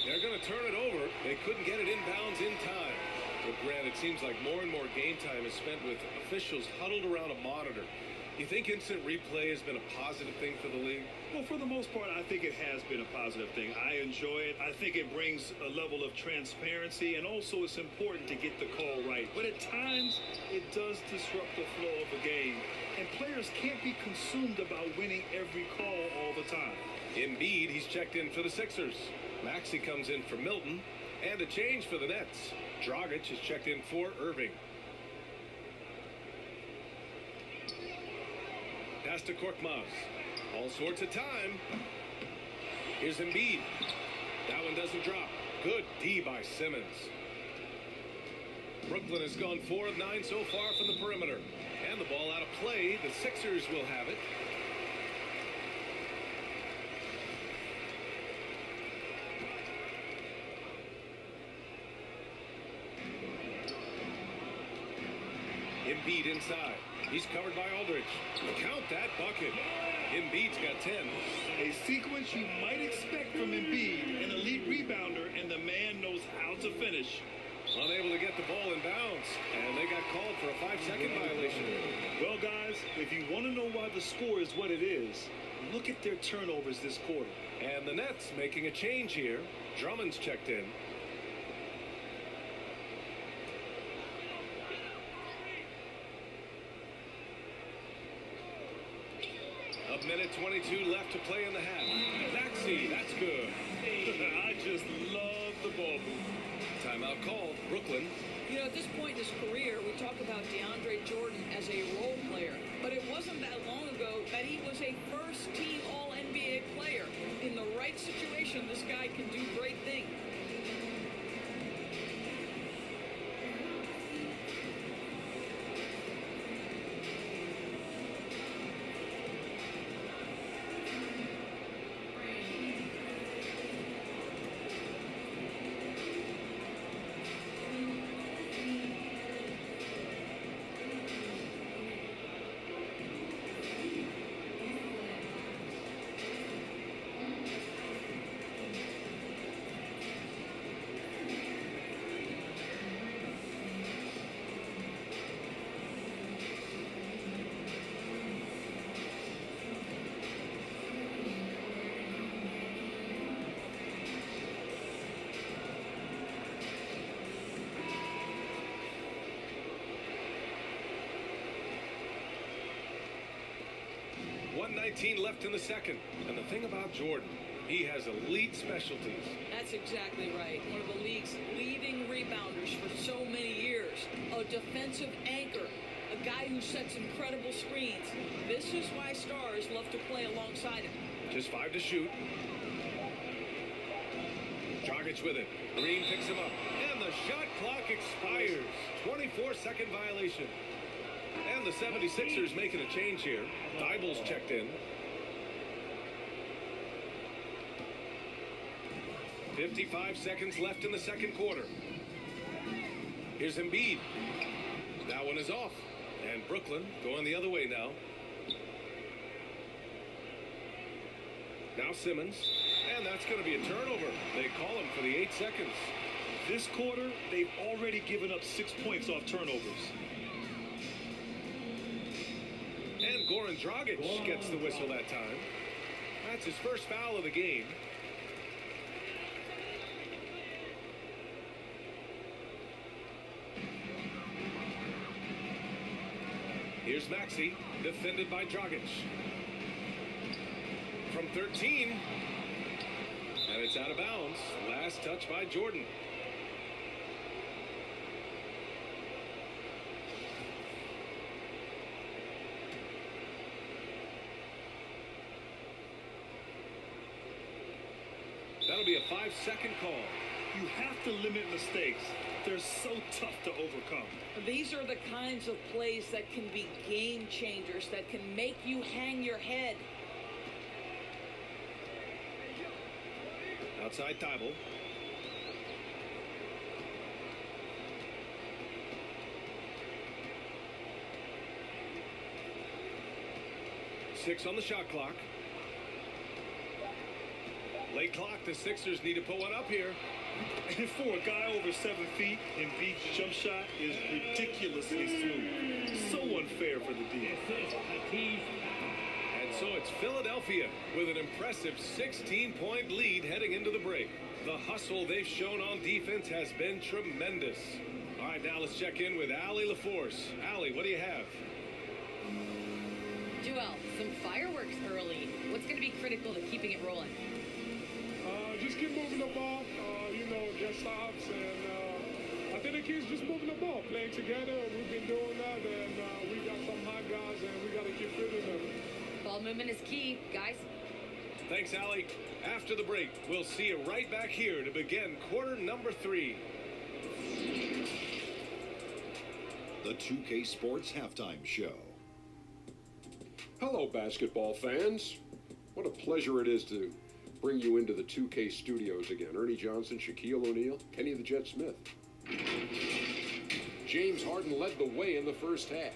They're going to turn it over. They couldn't get it inbounds in time. But Grant, it seems like more and more game time is spent with officials huddled around a monitor. You think instant replay has been a positive thing for the league? Well, for the most part, I think it has been a positive thing. I enjoy it. I think it brings a level of transparency, and also it's important to get the call right. But at times, it does disrupt the flow of the game, and players can't be consumed about winning every call all the time. Embiid, he's checked in for the Sixers. Maxey comes in for Milton, and a change for the Nets. Dragic is checked in for Irving. Pass to Korkmaz. All sorts of time. Here's Embiid. That one doesn't drop. Good D by Simmons. Brooklyn has gone 4 of 9 so far from the perimeter. And the ball out of play. The Sixers will have it. Embiid inside. He's covered by Aldridge. Count that bucket. Embiid's got 10. A sequence you might expect from Embiid, an elite rebounder, and the man knows how to finish. Unable to get the ball in bounds, and they got called for a 5-second violation. Well, guys, if you want to know why the score is what it is, look at their turnovers this quarter. And the Nets making a change here. Drummond's checked in. A minute 22 left to play in the half. Maxey, that's good. I just love the ball movement. Timeout called. Brooklyn. You know, at this point in his career, we talk about DeAndre Jordan as a role player, but it wasn't that long ago that he was a first-team All-NBA player. In the right situation, this guy can do great things. .19 left in the second. And the thing about Jordan, he has elite specialties. That's exactly right. One of the league's leading rebounders for so many years. A defensive anchor. A guy who sets incredible screens. This is why stars love to play alongside him. Just 5 to shoot. Dragic with it. Green picks him up. And the shot clock expires. 24-second violation. And the 76ers making a change here. Dible's checked in. 55 seconds left in the second quarter. Here's Embiid. That one is off. And Brooklyn going the other way now. Now Simmons. And that's going to be a turnover. They call him for the 8 seconds. This quarter, they've already given up 6 points off turnovers. And Goran Dragic gets the whistle that time. That's his first foul of the game. Here's Maxey, defended by Dragic. From 13. And it's out of bounds. Last touch by Jordan. That'll be a 5-second call. You You have to limit mistakes. They're so tough to overcome. These are the kinds of plays that can be game changers, that can make you hang your head. Outside Thibault. Six on the shot clock. Late clock, the Sixers need to put one up here. And for a guy over 7 feet, Embiid's jump shot is ridiculously smooth. So unfair for the defense. And so it's Philadelphia with an impressive 16-point lead heading into the break. The hustle they've shown on defense has been tremendous. All right, now let's check in with Allie LaForce. Allie, what do you have? Joel, some fireworks early. What's going to be critical to keeping it rolling? Just keep moving the ball, get stops, and I think the kids just moving the ball, playing together. We've been doing that, and we got some hot guys, and we got to keep fitting them. Ball movement is key, guys. Thanks, Allie. After the break, we'll see you right back here to begin quarter number 3. The 2K Sports Halftime Show. Hello, basketball fans. What a pleasure it is to bring you into the 2K studios again. Ernie Johnson, Shaquille O'Neal, Kenny the Jet Smith. James Harden led the way in the first half.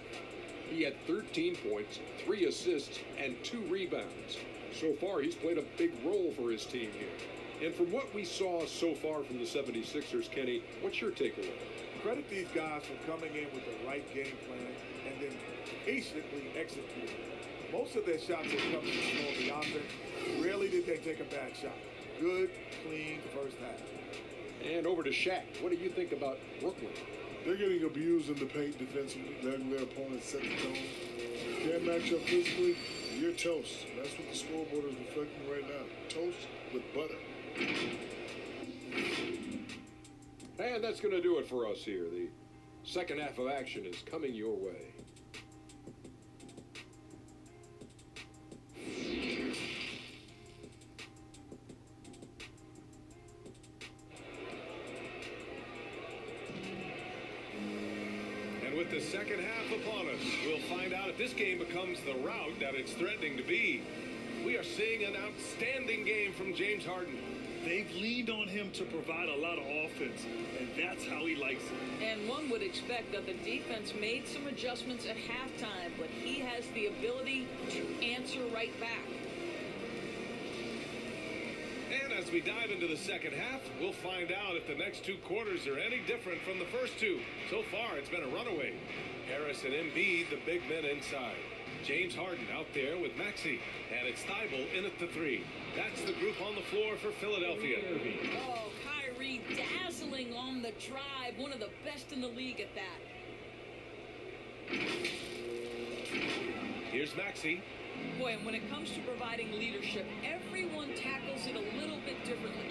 He had 13 points, 3 assists, and 2 rebounds. So far, he's played a big role for his team here. And from what we saw so far from the 76ers, Kenny, what's your takeaway? Credit these guys for coming in with the right game plan and then patiently executing. Most of their shots have come from the offense. Rarely did they take a bad shot. Good, clean first half. And over to Shaq. What do you think about Brooklyn? They're getting abused in the paint defensively, letting their opponents set the tone. Can't match up physically, you're toast. That's what the scoreboard is reflecting right now. Toast with butter. And that's going to do it for us here. The second half of action is coming your way. With the second half upon us, we'll find out if this game becomes the rout that it's threatening to be. We are seeing an outstanding game from James Harden. They've leaned on him to provide a lot of offense, and that's how he likes it. And one would expect that the defense made some adjustments at halftime, but he has the ability to answer right back. And as we dive into the second half, we'll find out if the next 2 quarters are any different from the first 2. So far, it's been a runaway. Harris and Embiid, the big men inside. James Harden out there with Maxey. And it's Thibault in at the 3. That's the group on the floor for Philadelphia. Oh, Kyrie dazzling on the drive. One of the best in the league at that. Here's Maxey. Boy, and when it comes to providing leadership, everyone tackles it a little bit differently.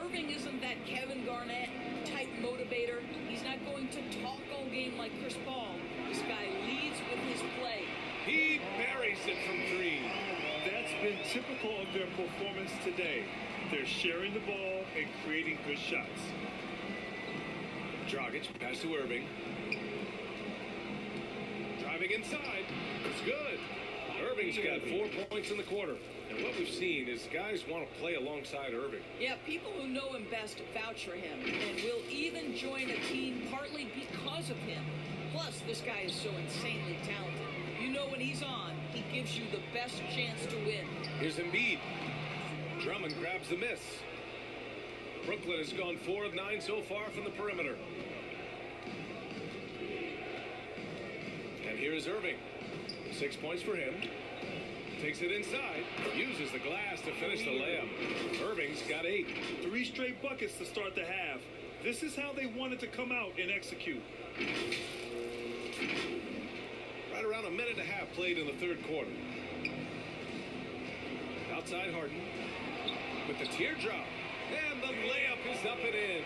Irving isn't that Kevin Garnett type motivator. He's not going to talk all game like Chris Paul. This guy leads with his play. He buries it from 3. That's been typical of their performance today. They're sharing the ball and creating good shots. Dragic, pass to Irving. Driving inside. It's good. Irving's got 4 points in the quarter. And what we've seen is guys want to play alongside Irving. Yeah, people who know him best vouch for him and will even join a team partly because of him. Plus, this guy is so insanely talented. You know when he's on, he gives you the best chance to win. Here's Embiid. Drummond grabs the miss. Brooklyn has gone 4 of 9 so far from the perimeter. And here is Irving. 6 points for him. Takes it inside. Uses the glass to finish the layup. Irving's got 8. 3 straight buckets to start the half. This is how they wanted to come out and execute. Right around a minute and a half played in the third quarter. Outside Harden. With the teardrop. And the layup is up and in.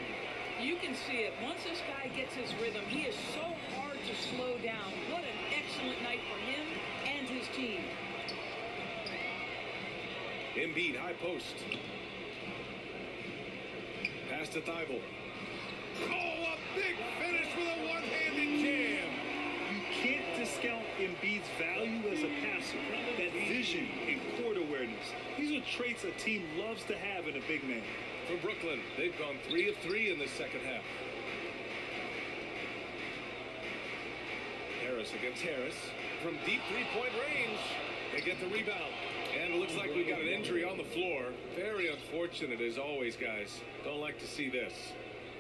You can see it. Once this guy gets his rhythm, he is so hard to slow down. What an excellent night for him and his team. Embiid, high post. Pass to Thibault. Oh, a big finish with a one-handed jam. You can't discount Embiid's value as a passer. That vision and court awareness. These are traits a team loves to have in a big man. For Brooklyn, they've gone 3 of 3 in the second half. Harris against Harris. From deep three-point range, they get the rebound. And it looks like we got an injury on the floor. Very unfortunate as always, guys. Don't like to see this.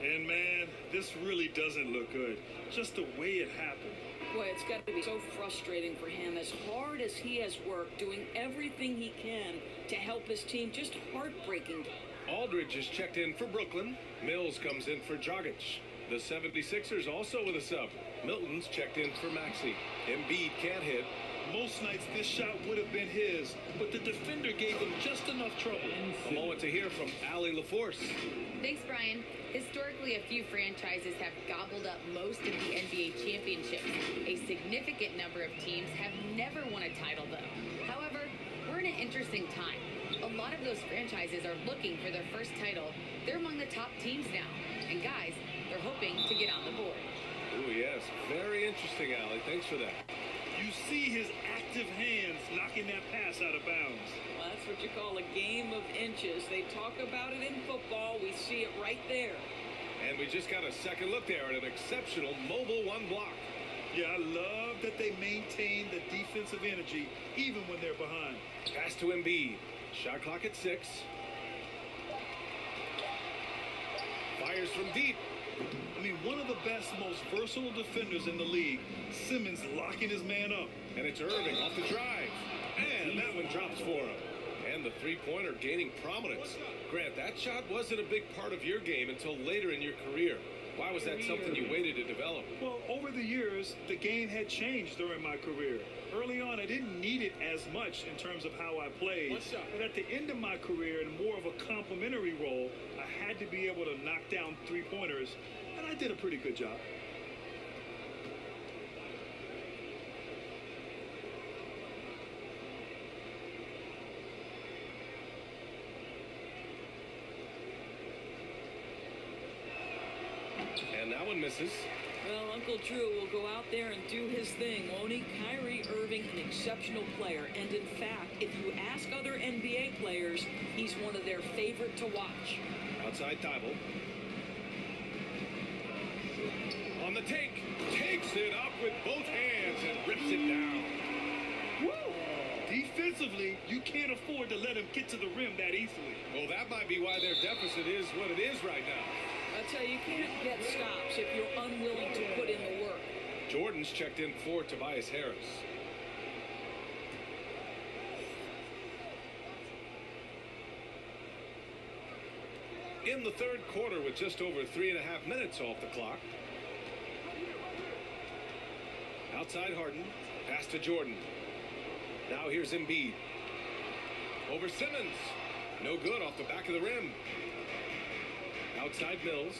And man, this really doesn't look good. Just the way it happened. Boy, it's got to be so frustrating for him. As hard as he has worked, doing everything he can to help his team, just heartbreaking. Aldridge is checked in for Brooklyn. Mills comes in for Dragic. The 76ers also with a sub. Milton's checked in for Maxey. Embiid can't hit. Most nights this shot would have been his, but the defender gave him just enough trouble. A moment to hear from Allie LaForce. Thanks, Brian. Historically, a few franchises have gobbled up most of the NBA championships. A significant number of teams have never won a title, though. However, we're in an interesting time. A lot of those franchises are looking for their first title. They're among the top teams now. And guys, they're hoping to get on the board. Oh, yes. Very interesting, Allie. Thanks for that. You see his active hands knocking that pass out of bounds. Well, that's what you call a game of inches. They talk about it in football. We see it right there. And we just got a second look there at an exceptional mobile one block. Yeah, I love that they maintain the defensive energy even when they're behind. Pass to Embiid. Shot clock at 6. Fires from deep. I mean, one of the best, most versatile defenders in the league. Simmons locking his man up. And it's Irving off the drive. And that one drops for him. And the three-pointer gaining prominence. Grant, that shot wasn't a big part of your game until later in your career. Why was that something you waited to develop? Well, over the years, the game had changed during my career. Early on, I didn't need it as much in terms of how I played. But at the end of my career, in more of a complementary role, I had to be able to knock down three-pointers, and I did a pretty good job. And that one misses. Well, Uncle Drew will go out there and do his thing, won't he? Kyrie Irving, an exceptional player. And in fact, if you ask other NBA players, he's one of their favorite to watch. Outside Thibault. On the take. Takes it up with both hands and rips it down. Woo! Defensively, you can't afford to let him get to the rim that easily. Well, that might be why their deficit is what it is right now. I tell you, you can't get stops if you're unwilling to put in the work. Jordan's checked in for Tobias Harris. In the third quarter with just over 3.5 minutes off the clock. Outside Harden. Pass to Jordan. Now here's Embiid. Over Simmons. No good off the back of the rim. Outside Mills.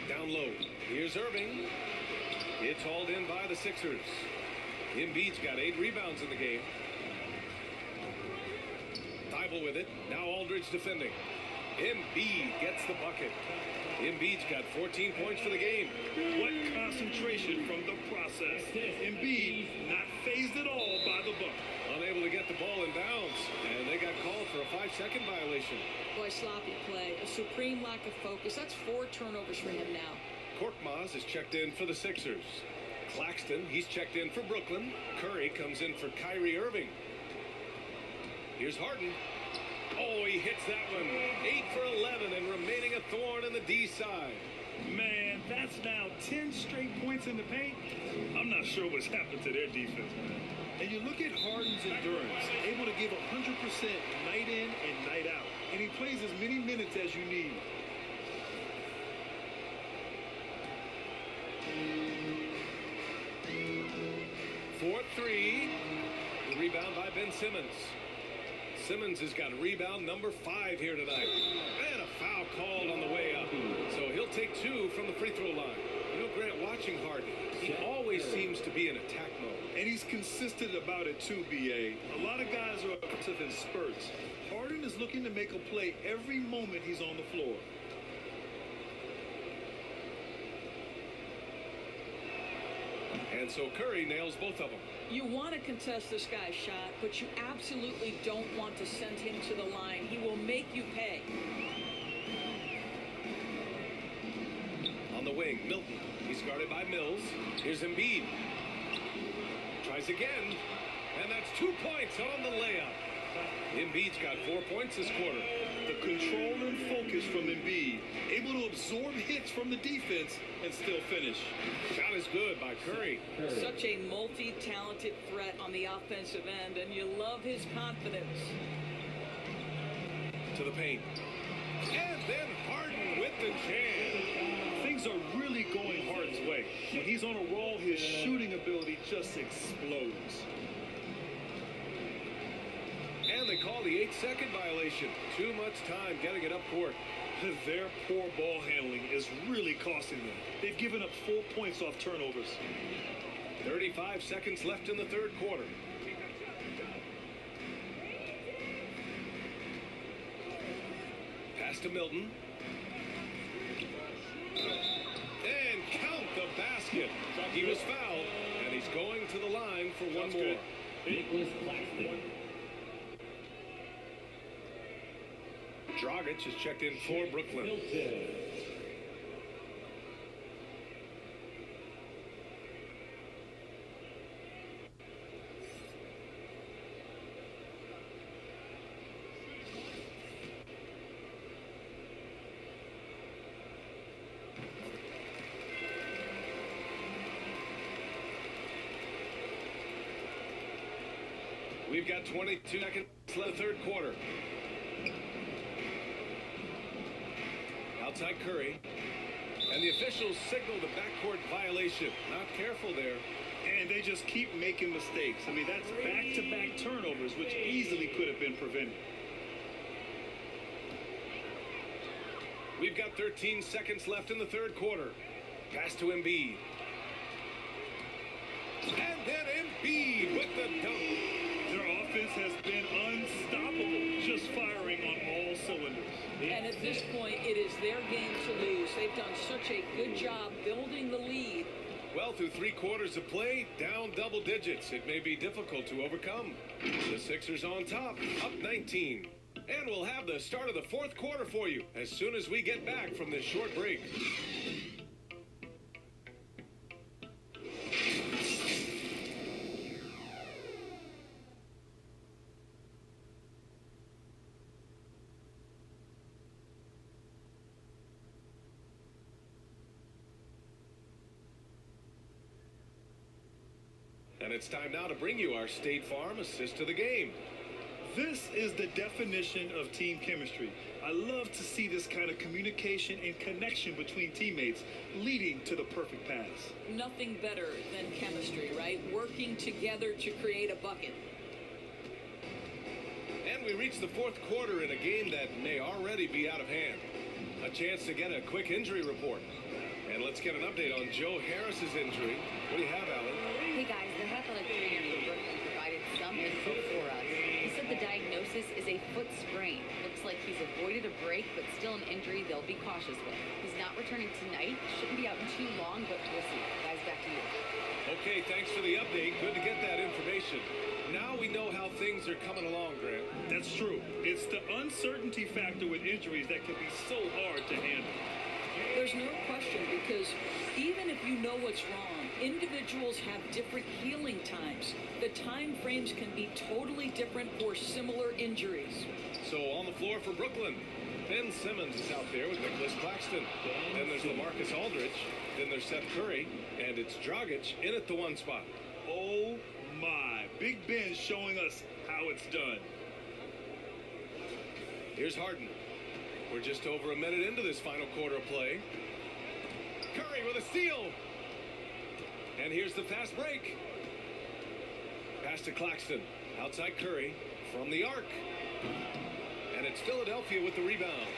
Down low. Here's Irving. It's hauled in by the Sixers. Embiid's got 8 rebounds in the game. Thibault with it. Now Aldridge defending. Embiid gets the bucket. Embiid's got 14 points for the game. What concentration from the process. Embiid not phased at all by the buck. Unable to get the ball in bounds. And they got called for a 5-second violation. Boy, sloppy play. A supreme lack of focus. That's 4 turnovers for him now. Korkmaz is checked in for the Sixers. Claxton, he's checked in for Brooklyn. Curry comes in for Kyrie Irving. Here's Harden. Oh, he hits that one. 8 for 11 and remaining a thorn in the D side. Man, that's now 10 straight points in the paint. I'm not sure what's happened to their defense, man. And you look at Harden's endurance, able to give 100% night in and night out. And he plays as many minutes as you need. For 3. The rebound by Ben Simmons. Simmons has got rebound number 5 here tonight. And a foul called on the way up. So he'll take 2 from the free throw line. You know, Grant, watching Harden, he always seems to be in attack mode. And he's consistent about it too, B.A. A lot of guys are aggressive in spurts. Harden is looking to make a play every moment he's on the floor. And so Curry nails both of them. You want to contest this guy's shot, but you absolutely don't want to send him to the line. He will make you pay. On the wing, Milton. He's guarded by Mills. Here's Embiid. Tries again. And that's 2 points on the layup. Embiid's got 4 points this quarter. The control and focus from Embiid, able to absorb hits from the defense and still finish. Shot is good by Curry. Such a multi-talented threat on the offensive end, and you love his confidence. To the paint. And then Harden with the jam. Things are really going Harden's way. When he's on a roll, his shooting ability just explodes. And they call the 8-second violation. Too much time getting it up court. Their poor ball handling is really costing them. They've given up 4 points off turnovers. 35 seconds left in the third quarter. Pass to Milton. And count the basket. He was fouled, and he's going to the line for one more. Dragic is checked in for Brooklyn. We've got 22 seconds left, third quarter. Outside Curry. And the officials signal the backcourt violation. Not careful there. And they just keep making mistakes. I mean, that's back-to-back turnovers, which easily could have been prevented. We've got 13 seconds left in the third quarter. Pass to Embiid. And then Embiid with the dunk. Their offense has been unstoppable, just firing on all cylinders. And at this point, it is their game to lose. They've done such a good job building the lead. Well, through 3 quarters of play, down double digits. It may be difficult to overcome. The Sixers on top, up 19. And we'll have the start of the fourth quarter for you as soon as we get back from this short break. And it's time now to bring you our State Farm assist to the game. This is the definition of team chemistry. I love to see this kind of communication and connection between teammates leading to the perfect pass. Nothing better than chemistry, right? Working together to create a bucket. And we reach the fourth quarter in a game that may already be out of hand. A chance to get a quick injury report. And let's get an update on Joe Harris's injury. What do you have, Alan? Hey guys, the athletic trainer for Brooklyn provided some info for us. He said the diagnosis is a foot sprain. Looks like he's avoided a break, but still an injury they'll be cautious with. He's not returning tonight. Shouldn't be out in too long, but we'll see. Guys, back to you. Okay, thanks for the update. Good to get that information. Now we know how things are coming along, Grant. That's true. It's the uncertainty factor with injuries that can be so hard to handle. There's no question, because even if you know what's wrong, individuals have different healing times. The time frames can be totally different for similar injuries. So on the floor for Brooklyn, Ben Simmons is out there with Nicholas Claxton. Then there's LaMarcus Aldridge. Then there's Seth Curry. And it's Dragic in at the 1 spot. Oh my. Big Ben showing us how it's done. Here's Harden. We're just over a minute into this final quarter of play. Curry with a steal. And here's the fast break. Pass to Claxton. Outside Curry from the arc. And it's Philadelphia with the rebound.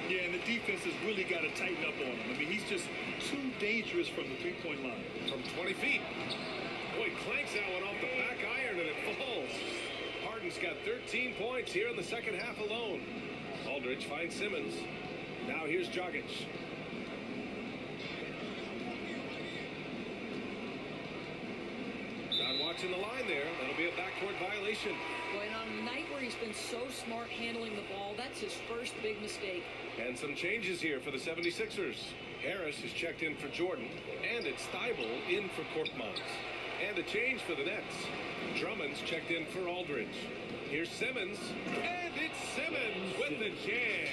Yeah, and the defense has really got to tighten up on him. I mean, he's just too dangerous from the three-point line. From 20 feet. Boy, clanks that one off the back iron and it falls. Harden's got 13 points here in the second half alone. Aldridge finds Simmons. Now here's Dragic. watching the line there. That'll be a backcourt violation. Boy, and on a night where he's been so smart handling the ball, that's his first big mistake. And some changes here for the 76ers. Harris is checked in for Jordan, and it's Thibault in for Korkmaz. And a change for the Nets. Drummond's checked in for Aldridge. Here's Simmons, and it's Simmons with the jam.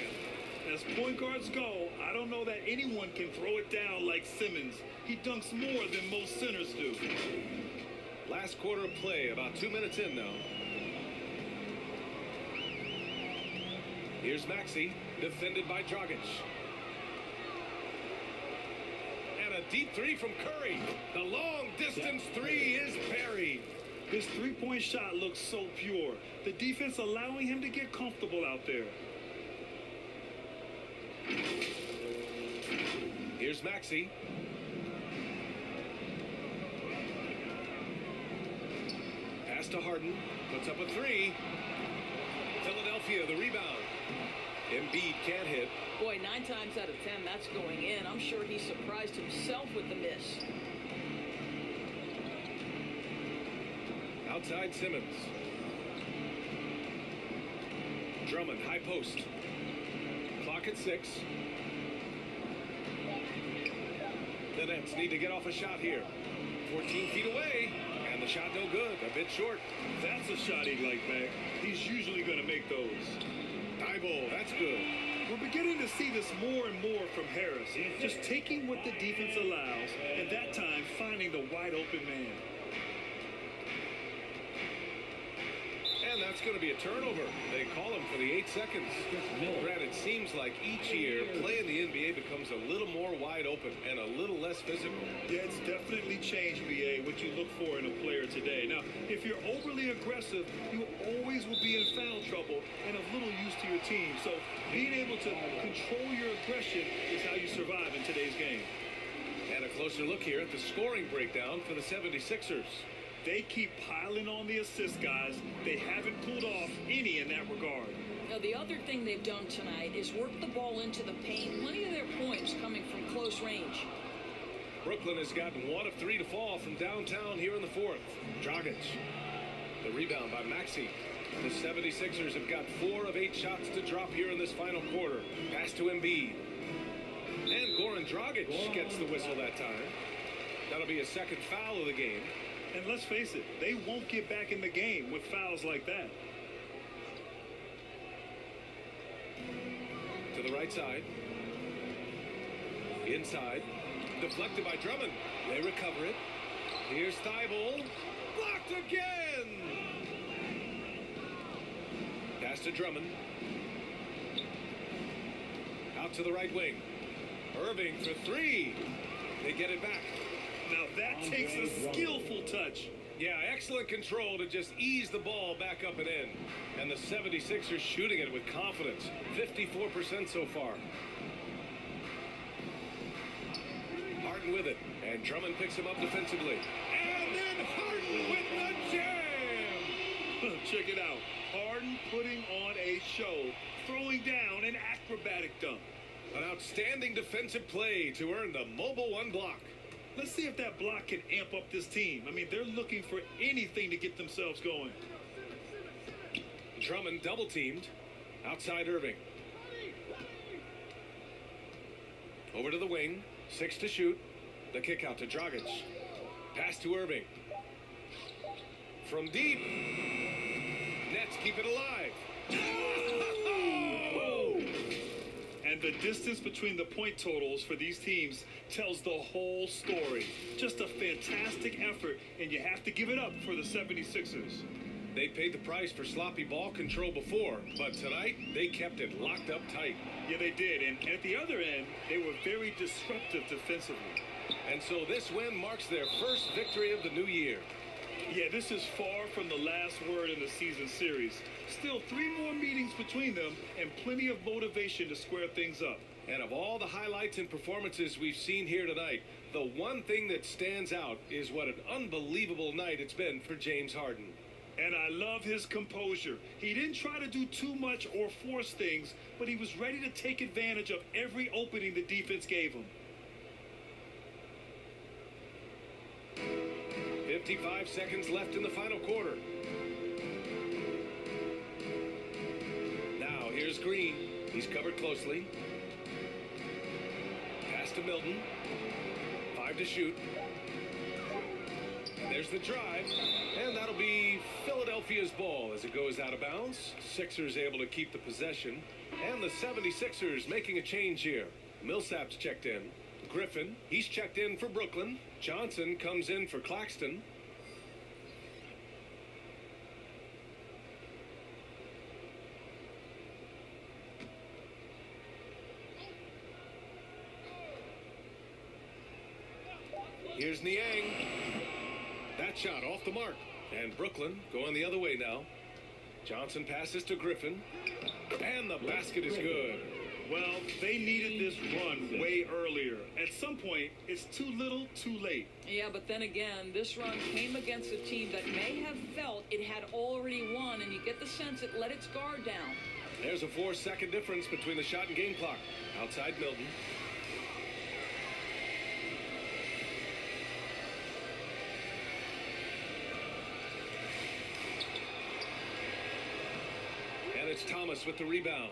As point guards go, I don't know that anyone can throw it down like Simmons. He dunks more than most centers do. Last quarter of play, about 2 minutes in now. Here's Maxey, defended by Dragic. And a deep three from Curry. The long distance three is buried. His three-point shot looks so pure. The defense allowing him to get comfortable out there. Here's Maxey. Pass to Harden. Puts up a three. Philadelphia, the rebound. Embiid can't hit. Boy, 9 times out of 10, that's going in. I'm sure he surprised himself with the miss. Outside Simmons. Drummond, high post. Clock at 6. The Nets need to get off a shot here. 14 feet away, and the shot no good. A bit short. That's a shot he'd like back. He's usually going to make those. Thibault, that's good. We're beginning to see this more and more from Harris. Just taking what the defense allows, and that time finding the wide open man. And that's going to be a turnover. They call him for the 8 seconds. Brad, it seems like each year, play in the NBA becomes a little more wide open and a little less physical. Yeah, it's definitely changed, BA, what you look for in a player today. Now, if you're overly aggressive, you always will be in foul trouble and of little use to your team. So being able to control your aggression is how you survive in today's game. And a closer look here at the scoring breakdown for the 76ers. They keep piling on the assists, guys. They haven't pulled off any in that regard. Now, the other thing they've done tonight is work the ball into the paint. Plenty of their points coming from close range. Brooklyn has gotten 1 of 3 to fall from downtown here in the 4th. Dragic. The rebound by Maxey. The 76ers have got 4 of 8 shots to drop here in this final quarter. Pass to Embiid. And Goran Dragic gets the whistle that time. That'll be a second foul of the game. And let's face it, they won't get back in the game with fouls like that. To the right side. Inside. Deflected by Drummond. They recover it. Here's Thibault. Blocked again! Pass to Drummond. Out to the right wing. Irving for 3. They get it back. Now that takes a skillful touch. Yeah, excellent control to just ease the ball back up and in. And the 76ers shooting it with confidence. 54% so far. Harden with it. And Drummond picks him up defensively. And then Harden with the jam! Check it out. Harden putting on a show. Throwing down an acrobatic dunk. An outstanding defensive play to earn the Mobile 1 block. Let's see if that block can amp up this team. I mean, they're looking for anything to get themselves going. Drummond double-teamed. Outside Irving. Over to the wing. 6 to shoot. The kick out to Dragic. Pass to Irving. From deep. Nets keep it alive. And the distance between the point totals for these teams tells the whole story. Just a fantastic effort, and you have to give it up for the 76ers. They paid the price for sloppy ball control before, but tonight they kept it locked up tight. Yeah, they did, and at the other end, they were very disruptive defensively. And so this win marks their first victory of the new year. Yeah, this is far from the last word in the season series. Still 3 more meetings between them and plenty of motivation to square things up. And of all the highlights and performances we've seen here tonight, the one thing that stands out is what an unbelievable night it's been for James Harden. And I love his composure. He didn't try to do too much or force things, but he was ready to take advantage of every opening the defense gave him. 55 seconds left in the final quarter. Now here's Green. He's covered closely. Pass to Milton. 5 to shoot. There's the drive, and that'll be Philadelphia's ball as it goes out of bounds. Sixers able to keep the possession, and the 76ers making a change here. Millsap's checked in. Griffin, he's checked in for Brooklyn. Johnson comes in for Claxton. Here's Niang. That shot off the mark. And Brooklyn going the other way now. Johnson passes to Griffin. And the basket is good. Well, they needed this run way earlier. At some point, it's too little, too late. Yeah, but then again, this run came against a team that may have felt it had already won, and you get the sense it let its guard down. There's a 4-second difference between the shot and game clock. Outside Milton. And it's Thomas with the rebound.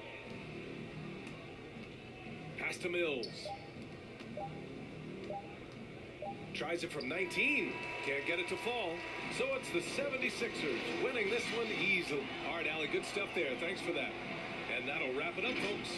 Pass to Mills. Tries it from 19. Can't get it to fall. So it's the 76ers winning this one easily. All right, Allie, good stuff there. Thanks for that. And that'll wrap it up, folks.